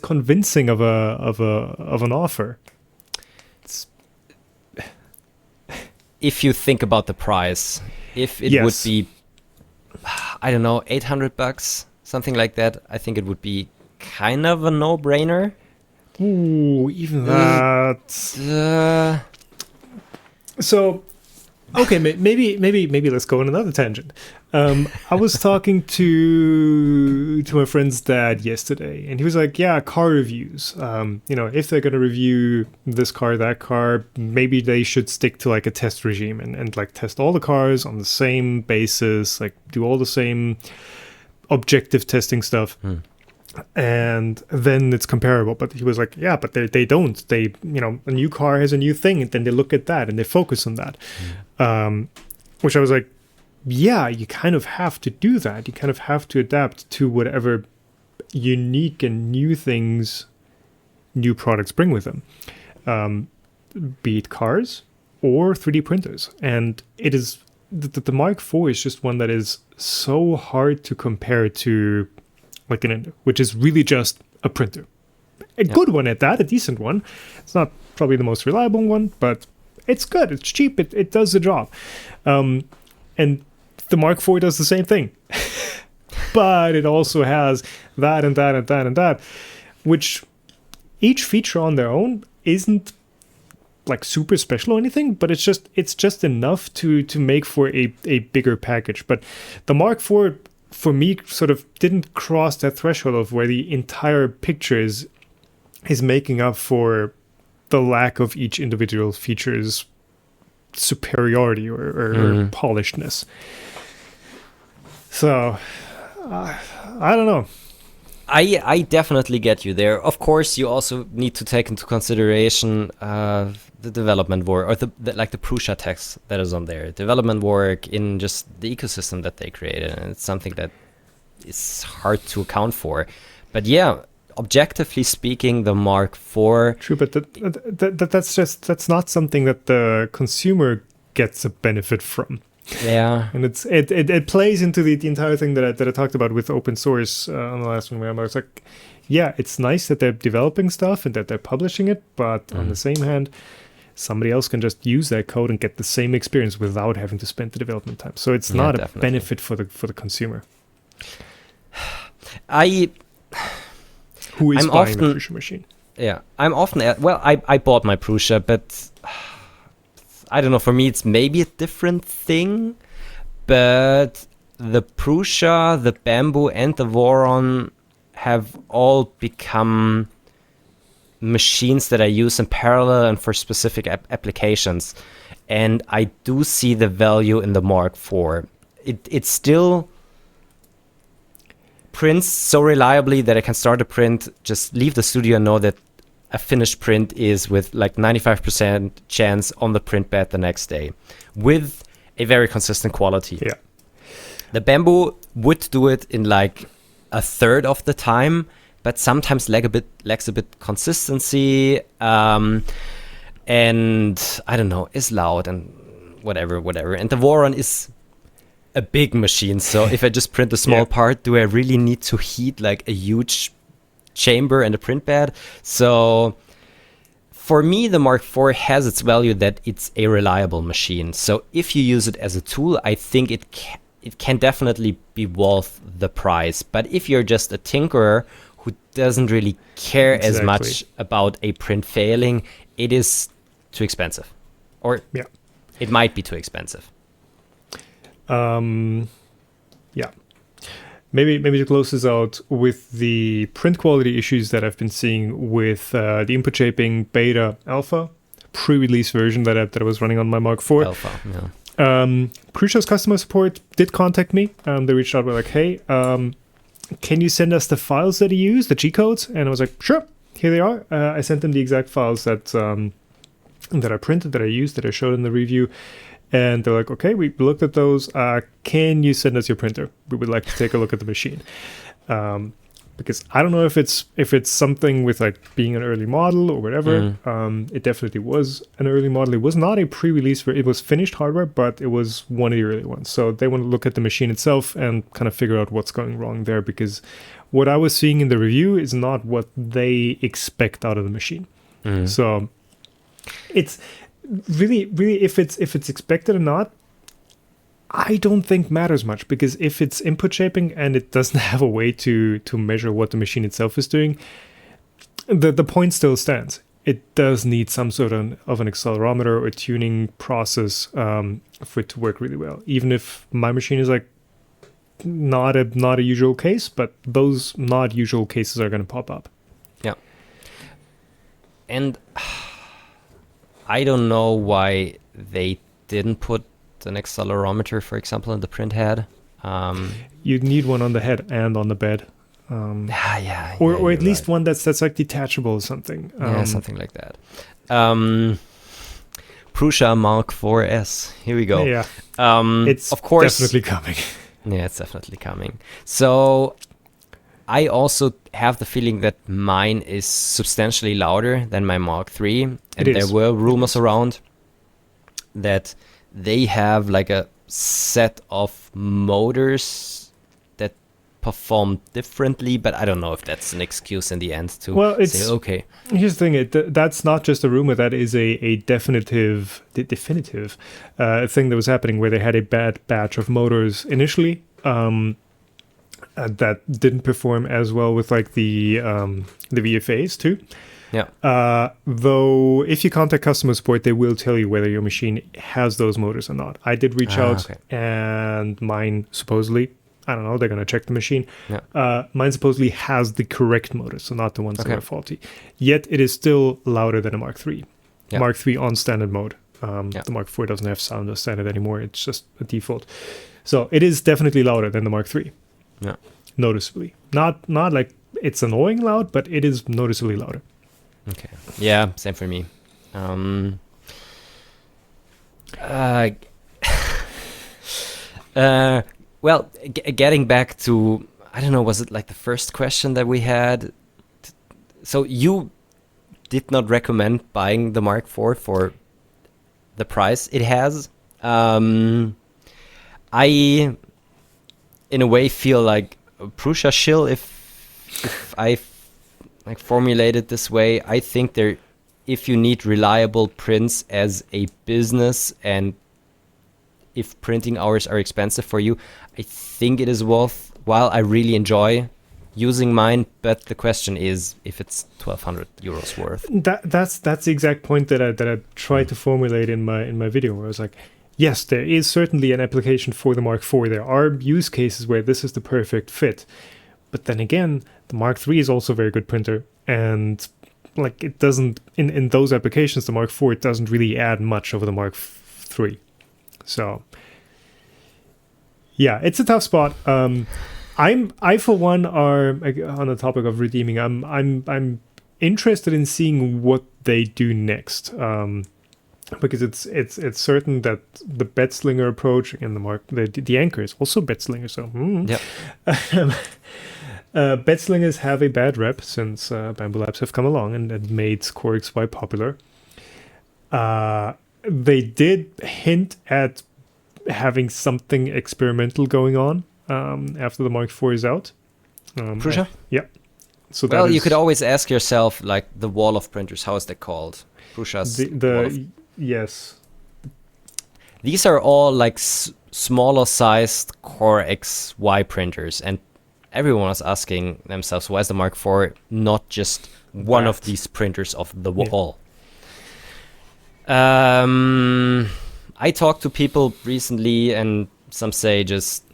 convincing of an offer. If you think about the price, if it would be, I don't know, $800, something like that, I think it would be kind of a no-brainer. Ooh, even that. So, okay, maybe let's go on another tangent. I was talking to my friend's dad yesterday, and he was like, "Yeah, car reviews. If they're gonna review this car, that car, maybe they should stick to like a test regime and like test all the cars on the same basis, like do all the same objective testing stuff." And then it's comparable. But he was like, yeah, but they don't. They, a new car has a new thing, and then they look at that and they focus on that. Which I was like, yeah, you kind of have to do that. You kind of have to adapt to whatever unique and new things new products bring with them, be it cars or 3D printers. And it is the Mark IV is just one that is so hard to compare to like an Ender, which is really just a printer. A good one at that, a decent one. It's not probably the most reliable one, but it's good. It's cheap. It does the job. And the Mark IV does the same thing. But it also has that and that and that and that, which each feature on their own isn't like super special or anything, but it's just enough to make for a bigger package. But the Mark IV, for me, sort of didn't cross that threshold of where the entire picture is making up for the lack of each individual feature's superiority or polishedness. So, I don't know. I definitely get you there. Of course, you also need to take into consideration the development work, or the Prusa text that is on there. Development work in just the ecosystem that they created, and it's something that is hard to account for. But yeah, objectively speaking, the Mark IV. True, but that's not something that the consumer gets a benefit from. Yeah, and it plays into the entire thing that I talked about with open source on the last one, where I was like, yeah, it's nice that they're developing stuff and that they're publishing it, but on the same hand, somebody else can just use that code and get the same experience without having to spend the development time. So it's not a benefit for the consumer. Who is buying the Prusa machine? Yeah, I'm often I bought my Prusa, but I don't know, for me it's maybe a different thing, but the Prusa, the Bamboo, and the Voron have all become machines that I use in parallel and for specific applications. And I do see the value in the Mark IV. It still prints so reliably that I can start a print, just leave the studio and know that a finished print is with like 95% chance on the print bed the next day with a very consistent quality. Yeah. The Bamboo would do it in like a third of the time, but sometimes lacks a bit consistency, and I don't know, is loud and whatever. And the Voron is a big machine, so if I just print a small part, do I really need to heat like a huge chamber and a print bed? So for me, the Mark IV has its value that it's a reliable machine. So if you use it as a tool, I think it can definitely be worth the price. But if you're just a tinkerer who doesn't really care as much about a print failing, it is too expensive. Or it might be too expensive. Yeah. Maybe to close this out with the print quality issues that I've been seeing with the input shaping beta alpha pre-release version that I was running on my Mark IV. Alpha, yeah. Prusa's customer support did contact me. They reached out, were like, hey, can you send us the files that you use, the G codes? And I was like, sure, here they are. I sent them the exact files that I printed, that I used, that I showed in the review. And they're like, okay, we looked at those. Can you send us your printer? We would like to take a look at the machine. Because I don't know if it's something with like being an early model or whatever. It definitely was an early model. It was not a pre-release where it was finished hardware, but it was one of the early ones. So they want to look at the machine itself and kind of figure out what's going wrong there, because what I was seeing in the review is not what they expect out of the machine. So it's really, if it's expected or not, I don't think matters much, because if it's input shaping and it doesn't have a way to measure what the machine itself is doing, the point still stands. It does need some sort of an accelerometer or tuning process for it to work really well. Even if my machine is like not a usual case, but those not usual cases are going to pop up. Yeah. And I don't know why they didn't put an accelerometer, for example, in the print head. You'd need one on the head and on the bed. Or at least one that's like detachable or something. Something like that. Prusa Mark 4S. Here we go. Yeah. It's of course definitely coming. Yeah, it's definitely coming. So I also have the feeling that mine is substantially louder than my Mark III. And there were rumors around that they have like a set of motors that perform differently, but I don't know if that's an excuse in the end to say, okay. Here's the thing, that's not just a rumor, that is a definitive thing that was happening, where they had a bad batch of motors initially that didn't perform as well with like the VFAs too. Yeah. Though if you contact customer support, they will tell you whether your machine has those motors or not. I did reach out, and mine supposedly, I don't know, they're going to check the machine. Yeah. Mine supposedly has the correct motors, so not the ones that are faulty. Yet it is still louder than a Mark III. Yeah. Mark III on standard mode. The Mark IV doesn't have sound as standard anymore. It's just a default. So it is definitely louder than the Mark III. Yeah. Noticeably. Not like it's annoying loud, but it is noticeably louder. Okay. Yeah, same for me. Well, getting back to, I don't know, was it like the first question that we had? So you did not recommend buying the Mark IV for the price it has. I, in a way, feel like a Prusa shill if I like formulate it this way. I think if you need reliable prints as a business and if printing hours are expensive for you, I think it is worthwhile. I really enjoy using mine, but the question is if it's 1,200 euros worth. That's the exact point that I tried to formulate in my video, where I was like, yes, there is certainly an application for the Mark IV. There are use cases where this is the perfect fit, but then again, the Mark III is also a very good printer, and like it doesn't in those applications, the Mark IV doesn't really add much over the Mark III. So yeah, it's a tough spot. I for one are on the topic of redeeming. I'm interested in seeing what they do next, because it's certain that the Betzlinger approach and the Anker is also Betzlinger. So Betzlingers have a bad rep since Bamboo Labs have come along and made Core XY popular. They did hint at having something experimental going on after the Mark IV is out. Prusa? Yeah. So well, you could always ask yourself, like, the wall of printers, how is that called? Prusa's yes. These are all like smaller sized Core XY printers, and everyone was asking themselves, why is the Mark IV not just one of these printers off the wall? I talked to people recently, and some say just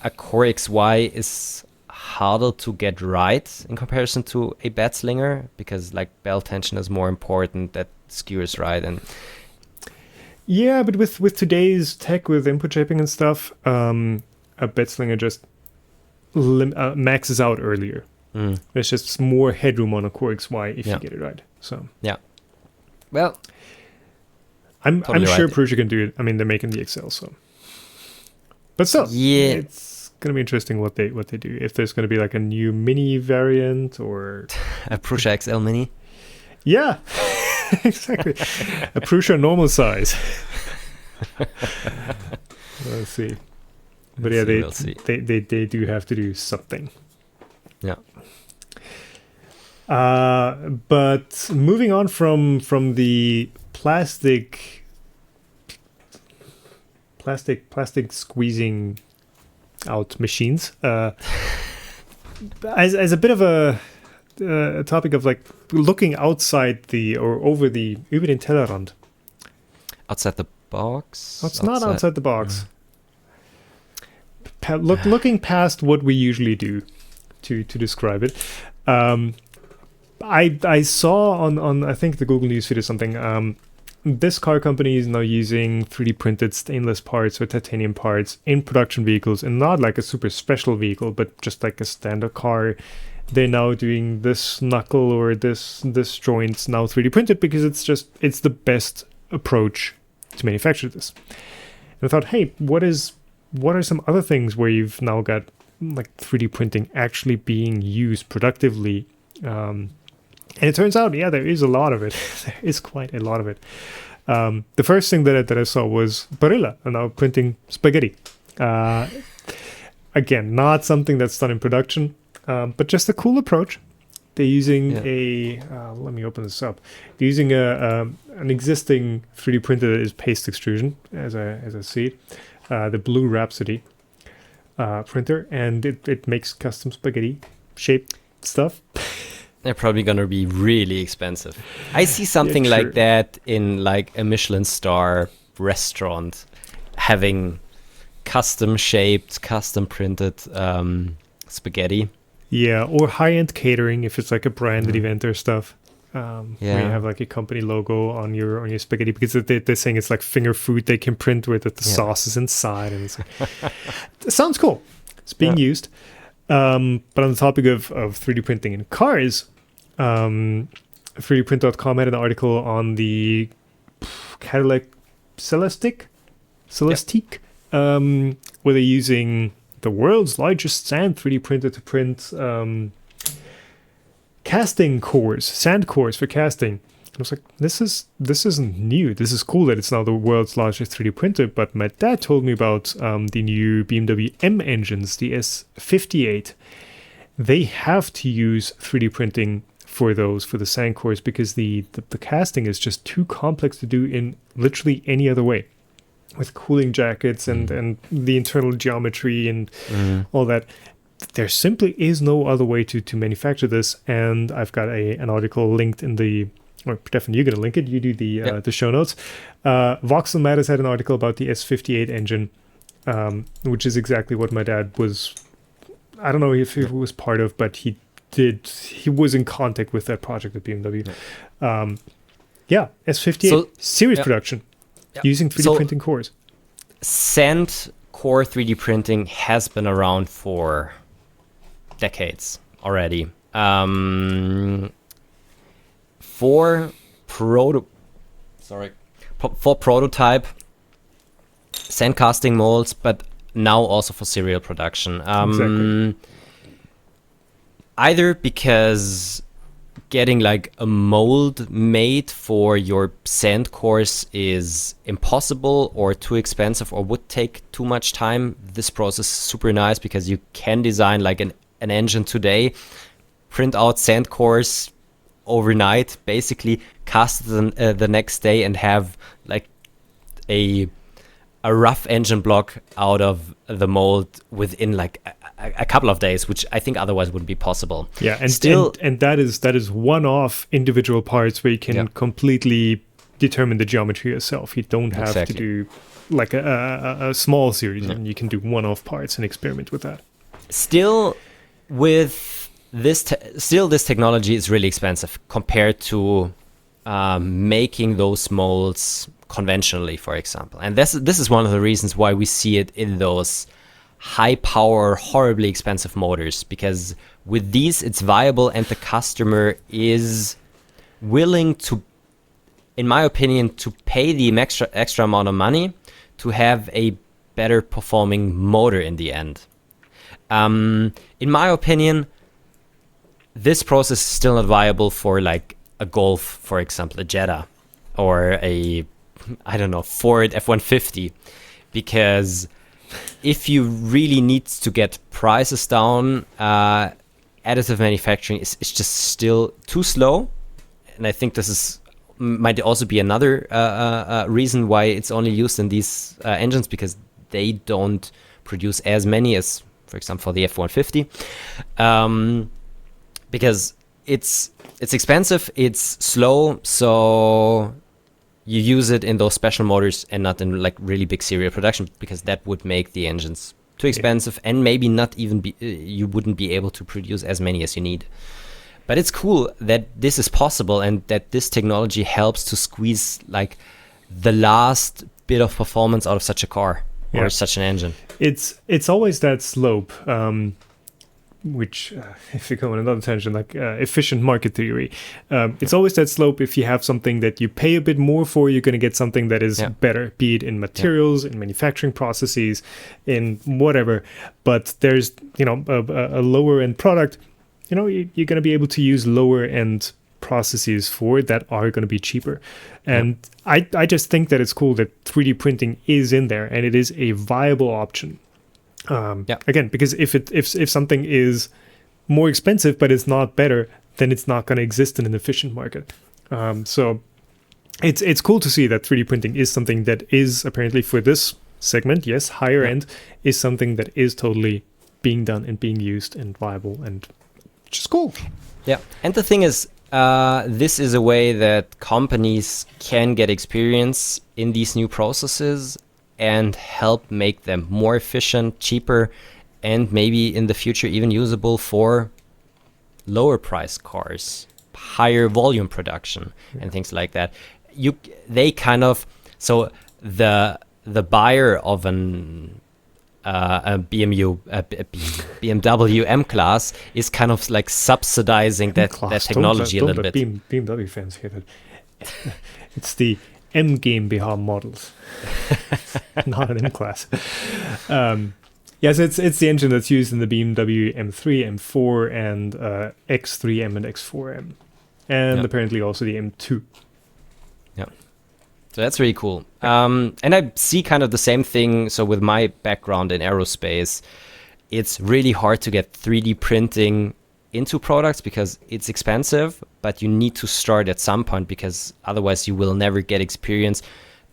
a Core XY is harder to get right in comparison to a Betzlinger, because like bell tension is more important, that skewers right. And yeah, but with today's tech, with input shaping and stuff, a Betzlinger just maxes out earlier. There's just more headroom on a Core XY if you get it right. So yeah, well, I'm totally sure right. Prusa can do it. I mean, they're making the Excel, so. But still, it's gonna be interesting what they do. If there's gonna be like a new mini variant or a Prusa XL Mini. Yeah, exactly. A Prusa normal size. Let's see. But yeah, they do have to do something. Yeah. But moving on from the plastic squeezing out machines, as a bit of a topic of like looking outside over the über den Tellerrand. Outside the box? It's not outside the box. Looking past what we usually do to describe it. I saw on I think the Google Newsfeed or something, this car company is now using 3D printed stainless parts or titanium parts in production vehicles, and not like a super special vehicle, but just like a standard car. They're now doing this knuckle or this joint's now 3D printed because it's the best approach to manufacture this. And I thought, hey, what are some other things where you've now got like 3D printing actually being used productively? And it turns out, yeah, there is a lot of it. There is quite a lot of it. The first thing that I saw was Barilla are now printing spaghetti. Again, not something that's done in production, but just a cool approach. They're using let me open this up. They're using an existing 3D printer that is paste extrusion, as I see it, the Blue Rhapsody printer, and it makes custom spaghetti shaped stuff. They're probably going to be really expensive. I see something like that in like a Michelin star restaurant, having custom shaped, custom printed spaghetti. Yeah, or high-end catering if it's like a branded event or stuff. Where you have like a company logo on your spaghetti, because they're saying it's like finger food they can print with it. The sauce is inside, and it's like, it sounds cool. It's being used. But on the topic of 3D printing in cars, 3dprint.com had an article on the Cadillac Celestiq, where they're using the world's largest sand 3D printer to print casting cores, sand cores for casting. I was like, this isn't new. This is cool that it's now the world's largest 3D printer. But my dad told me about the new BMW M engines, the S58. They have to use 3D printing for the sand cores because the casting is just too complex to do in literally any other way, with cooling jackets and the internal geometry and all that. There simply is no other way to manufacture this. And I've got an article linked in the, or Stefan, you're going to link it. You do the show notes. Voxel Matters had an article about the S58 engine, which is exactly what my dad was. I don't know if he was part of, but he was in contact with that project at BMW. S58 series production using 3D printing cores. Sand core 3D printing has been around for decades already. For prototype sand casting molds, but now also for serial production. Exactly. Either because getting like a mold made for your sand cores is impossible or too expensive or would take too much time. This process is super nice because you can design like an engine today, print out sand cores overnight, basically cast them the next day and have like a rough engine block out of the mold within like a couple of days, which I think otherwise wouldn't be possible. Yeah, and still, and that is one-off individual parts where you can completely determine the geometry yourself. You don't have to do like a small series, and you can do one-off parts and experiment with that. Still, with this, this technology is really expensive compared to making those molds conventionally, for example. And this is one of the reasons why we see it in those high power, horribly expensive motors, because with these it's viable and the customer is willing to, in my opinion, to pay the extra amount of money to have a better performing motor in the end. In my opinion, this process is still not viable for like a Golf, for example, a Jetta, or a, I don't know, Ford F-150, because if you really need to get prices down, additive manufacturing is just still too slow. And I think this might also be another reason why it's only used in these engines, because they don't produce as many as, for example, for the F-150. Because it's expensive, it's slow, so you use it in those special motors and not in like really big serial production, because that would make the engines too expensive and maybe not even you wouldn't be able to produce as many as you need. But it's cool that this is possible and that this technology helps to squeeze like the last bit of performance out of such a car or such an engine. It's always that slope, which, if you go on another tangent, like efficient market theory, it's always that slope. If you have something that you pay a bit more for, you're going to get something that is better, be it in materials, in manufacturing processes, in whatever. But there's, a lower end product, you're going to be able to use lower end processes for it that are going to be cheaper. And I just think that it's cool that 3D printing is in there and it is a viable option. Again, because if something is more expensive but it's not better, then it's not going to exist in an efficient market. So it's cool to see that 3D printing is something that is apparently for this segment, higher end, is something that is totally being done and being used and viable, and just cool. Yeah, and the thing is, this is a way that companies can get experience in these new processes and help make them more efficient, cheaper, and maybe in the future even usable for lower price cars, higher volume production, and things like that. So the buyer of a BMW M class is kind of like subsidizing that technology a little bit. BMW fans hear that. It's the M GmbH models, not an M class. Yes, it's the engine that's used in the BMW M3, M4, and X3M and X4M, and apparently also the M2. Yeah. So that's really cool. And I see kind of the same thing. So with my background in aerospace, it's really hard to get 3D printing into products because it's expensive, but you need to start at some point because otherwise you will never get experience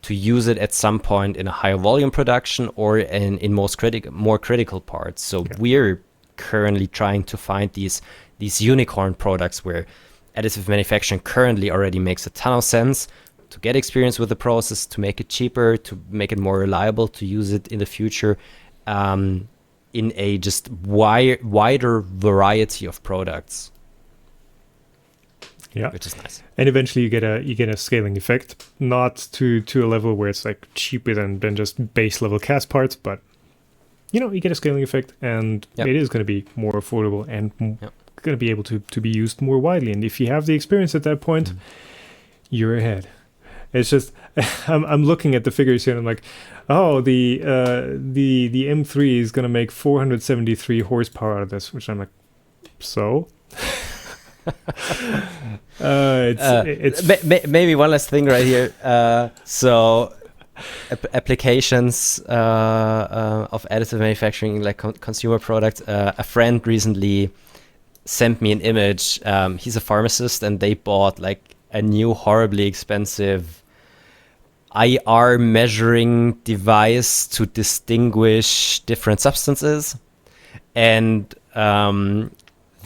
to use it at some point in a higher volume production or in more critical parts. So we're currently trying to find these unicorn products where additive manufacturing currently already makes a ton of sense to get experience with the process, to make it cheaper, to make it more reliable, to use it in the future in a just wider variety of products. Yeah, which is nice. And eventually you get a scaling effect, not to a level where it's like cheaper than just base level cast parts, but you get a scaling effect, and it is going to be more affordable and going to be able to be used more widely. And if you have the experience at that point, you're ahead. It's just I'm looking at the figures here and I'm like, oh, the M3 is going to make 473 horsepower out of this, which I'm like, so. Maybe one last thing right here. Applications of additive manufacturing, like consumer products. A friend recently sent me an image. He's a pharmacist, and they bought like a new horribly expensive IR measuring device to distinguish different substances, and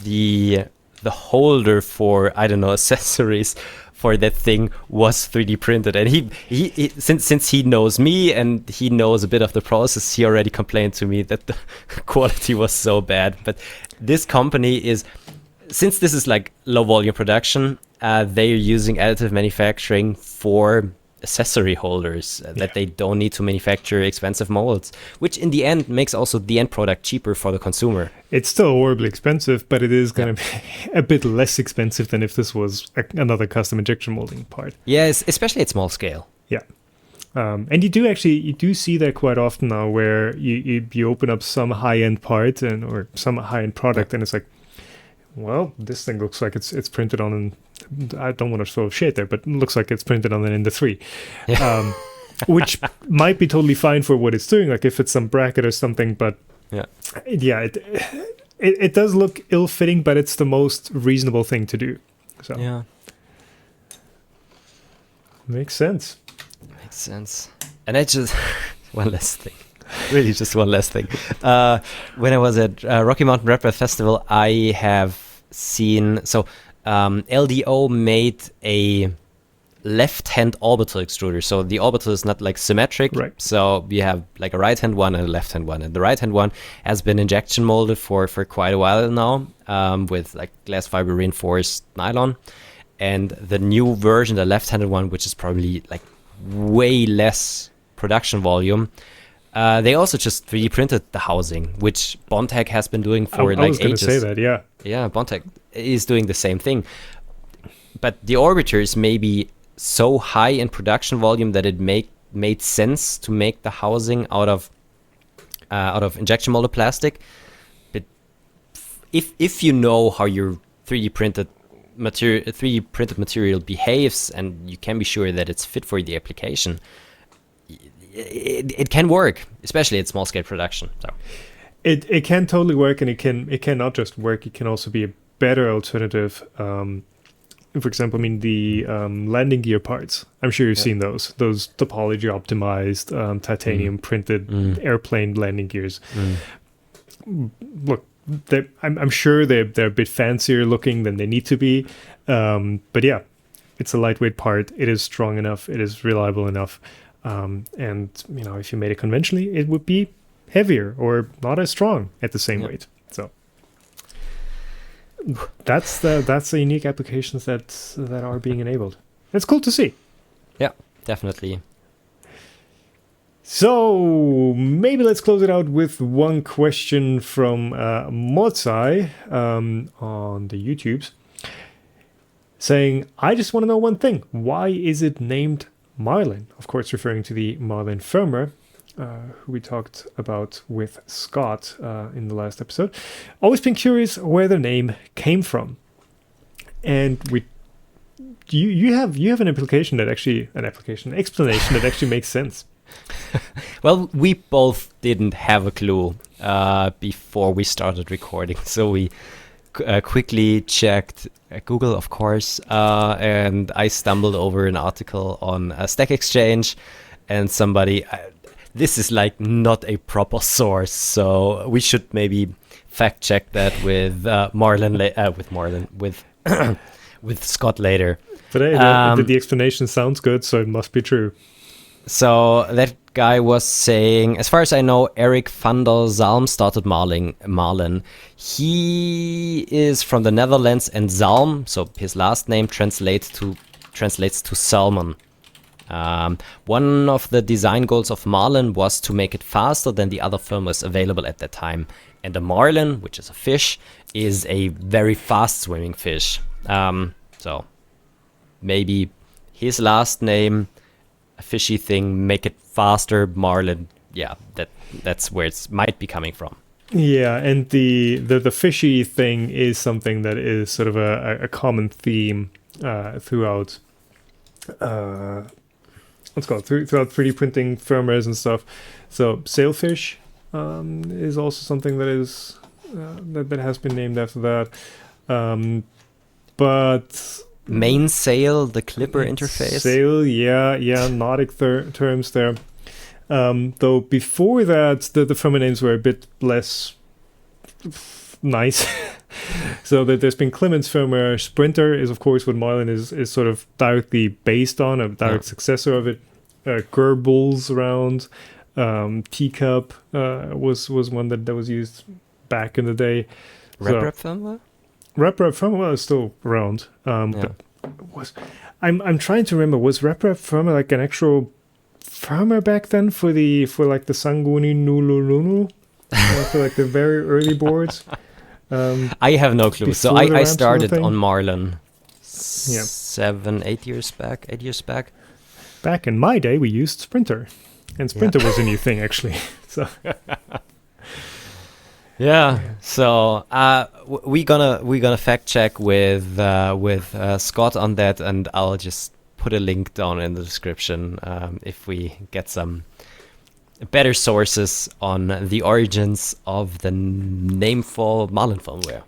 the holder for, I don't know, accessories for that thing was 3D printed. And he since he knows me and he knows a bit of the process, he already complained to me that the quality was so bad. But this company is, since this is like low volume production, they're using additive manufacturing for accessory holders that they don't need to manufacture expensive molds, which in the end makes also the end product cheaper for the consumer. It's still horribly expensive, but it is going to be a bit less expensive than if this was another custom injection molding part. Yes, especially at small scale. Yeah. And you do see that quite often now, where you open up some high-end part or some high-end product, and it's like, well, this thing looks like it's printed on an, I don't want to throw shade there, but it looks like it's printed on an Ender 3. Which might be totally fine for what it's doing, like if it's some bracket or something, but it does look ill-fitting, but it's the most reasonable thing to do. So makes sense. And I just one last thing. Really, just one last thing. When I was at Rocky Mountain Rapper Festival, I have seen, LDO made a left-hand orbital extruder. So the orbital is not like symmetric. Right. So we have like a right-hand one and a left-hand one. And the right-hand one has been injection molded for quite a while now, with like glass fiber reinforced nylon. And the new version, the left-handed one, which is probably like way less production volume, they also just 3D printed the housing, which Bondtech has been doing for like ages. I was going to say that, yeah. Yeah, Bondtech is doing the same thing. But the orbiters may be so high in production volume that it made sense to make the housing out of injection molded plastic. But if you know how your 3D printed material behaves, and you can be sure that it's fit for the application, it can work, especially at small scale production. So it can totally work, and it can not just work, it can also be a better alternative. For example, I mean, the landing gear parts, I'm sure you've seen those topology optimized titanium printed airplane landing gears. Look, I'm sure they're a bit fancier looking than they need to be, but yeah, it's a lightweight part, it is strong enough, it is reliable enough. And if you made it conventionally, it would be heavier or not as strong at the same weight. So that's the unique applications that are being enabled. It's cool to see. Yeah, definitely. So maybe let's close it out with one question from Mozai on the YouTubes, saying, I just want to know one thing. Why is it named Marlin? Of course, referring to the Marlin Firmware. who we talked about with Scott in the last episode. Always been curious where the name came from, and you have an explanation that actually makes sense. Well, we both didn't have a clue before we started recording, so we quickly checked Google, of course, and I stumbled over an article on Stack Exchange, and somebody. This is like not a proper source, so we should maybe fact check that with with Scott later. But hey, the explanation sounds good, so it must be true. So that guy was saying, as far as I know, Eric van der Zalm started Marlin. He is from the Netherlands, and Zalm, so his last name translates to salmon. One of the design goals of Marlin was to make it faster than the other firmwares available at that time. And the Marlin, which is a fish, is a very fast swimming fish. So maybe his last name, a fishy thing, make it faster, Marlin. Yeah, that's where it might be coming from. Yeah, and the fishy thing is something that is sort of a common theme throughout throughout 3D printing firmwares and stuff. So sailfish is also something that is that has been named after that. But mainsail, the clipper interface. Sail, yeah, nautic terms there. Though before that, the firmware names were a bit less nice. So that there's been Clement's firmware. Sprinter is, of course, what Marlin is sort of directly based on, a direct successor of it. Goebbels around. Teacup was one that was used back in the day. RepRap firmware? RepRap firmware is still around. But I'm trying to remember, was RepRap firmware like an actual firmware back then for like the Sanguni Nululunu? For like the very early boards? I have no clue. So I started on Marlin 8 years back. Back in my day, we used Sprinter. And Sprinter was a new thing, actually. So... Yeah, so we're gonna fact check with Scott on that, and I'll just put a link down in the description if we get some better sources on the origins of the name for Marlin firmware.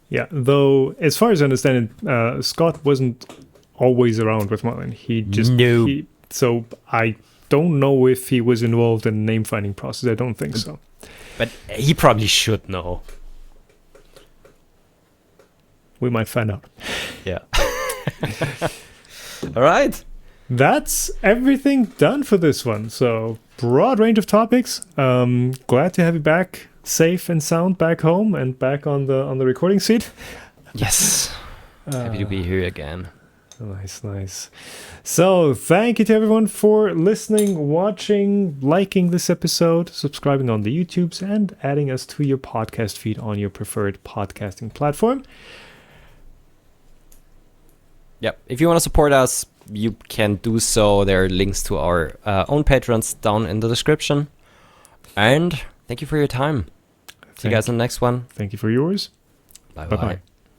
Yeah, though as far as I understand it, Scott wasn't always around with Marlin. So I don't know if he was involved in the name finding process. I don't think so. But he probably should know. We might find out. Yeah. All right. That's everything done for this one. So broad range of topics. Glad to have you back, safe and sound, back home and back on the recording seat. Yes. Happy to be here again. Nice. So thank you to everyone for listening, watching, liking this episode, subscribing on the YouTubes, and adding us to your podcast feed on your preferred podcasting platform. Yep. If you want to support us, you can do so. There are links to our own patrons down in the description. And thank you for your time. See you guys in the next one. Thank you for yours. Bye-bye.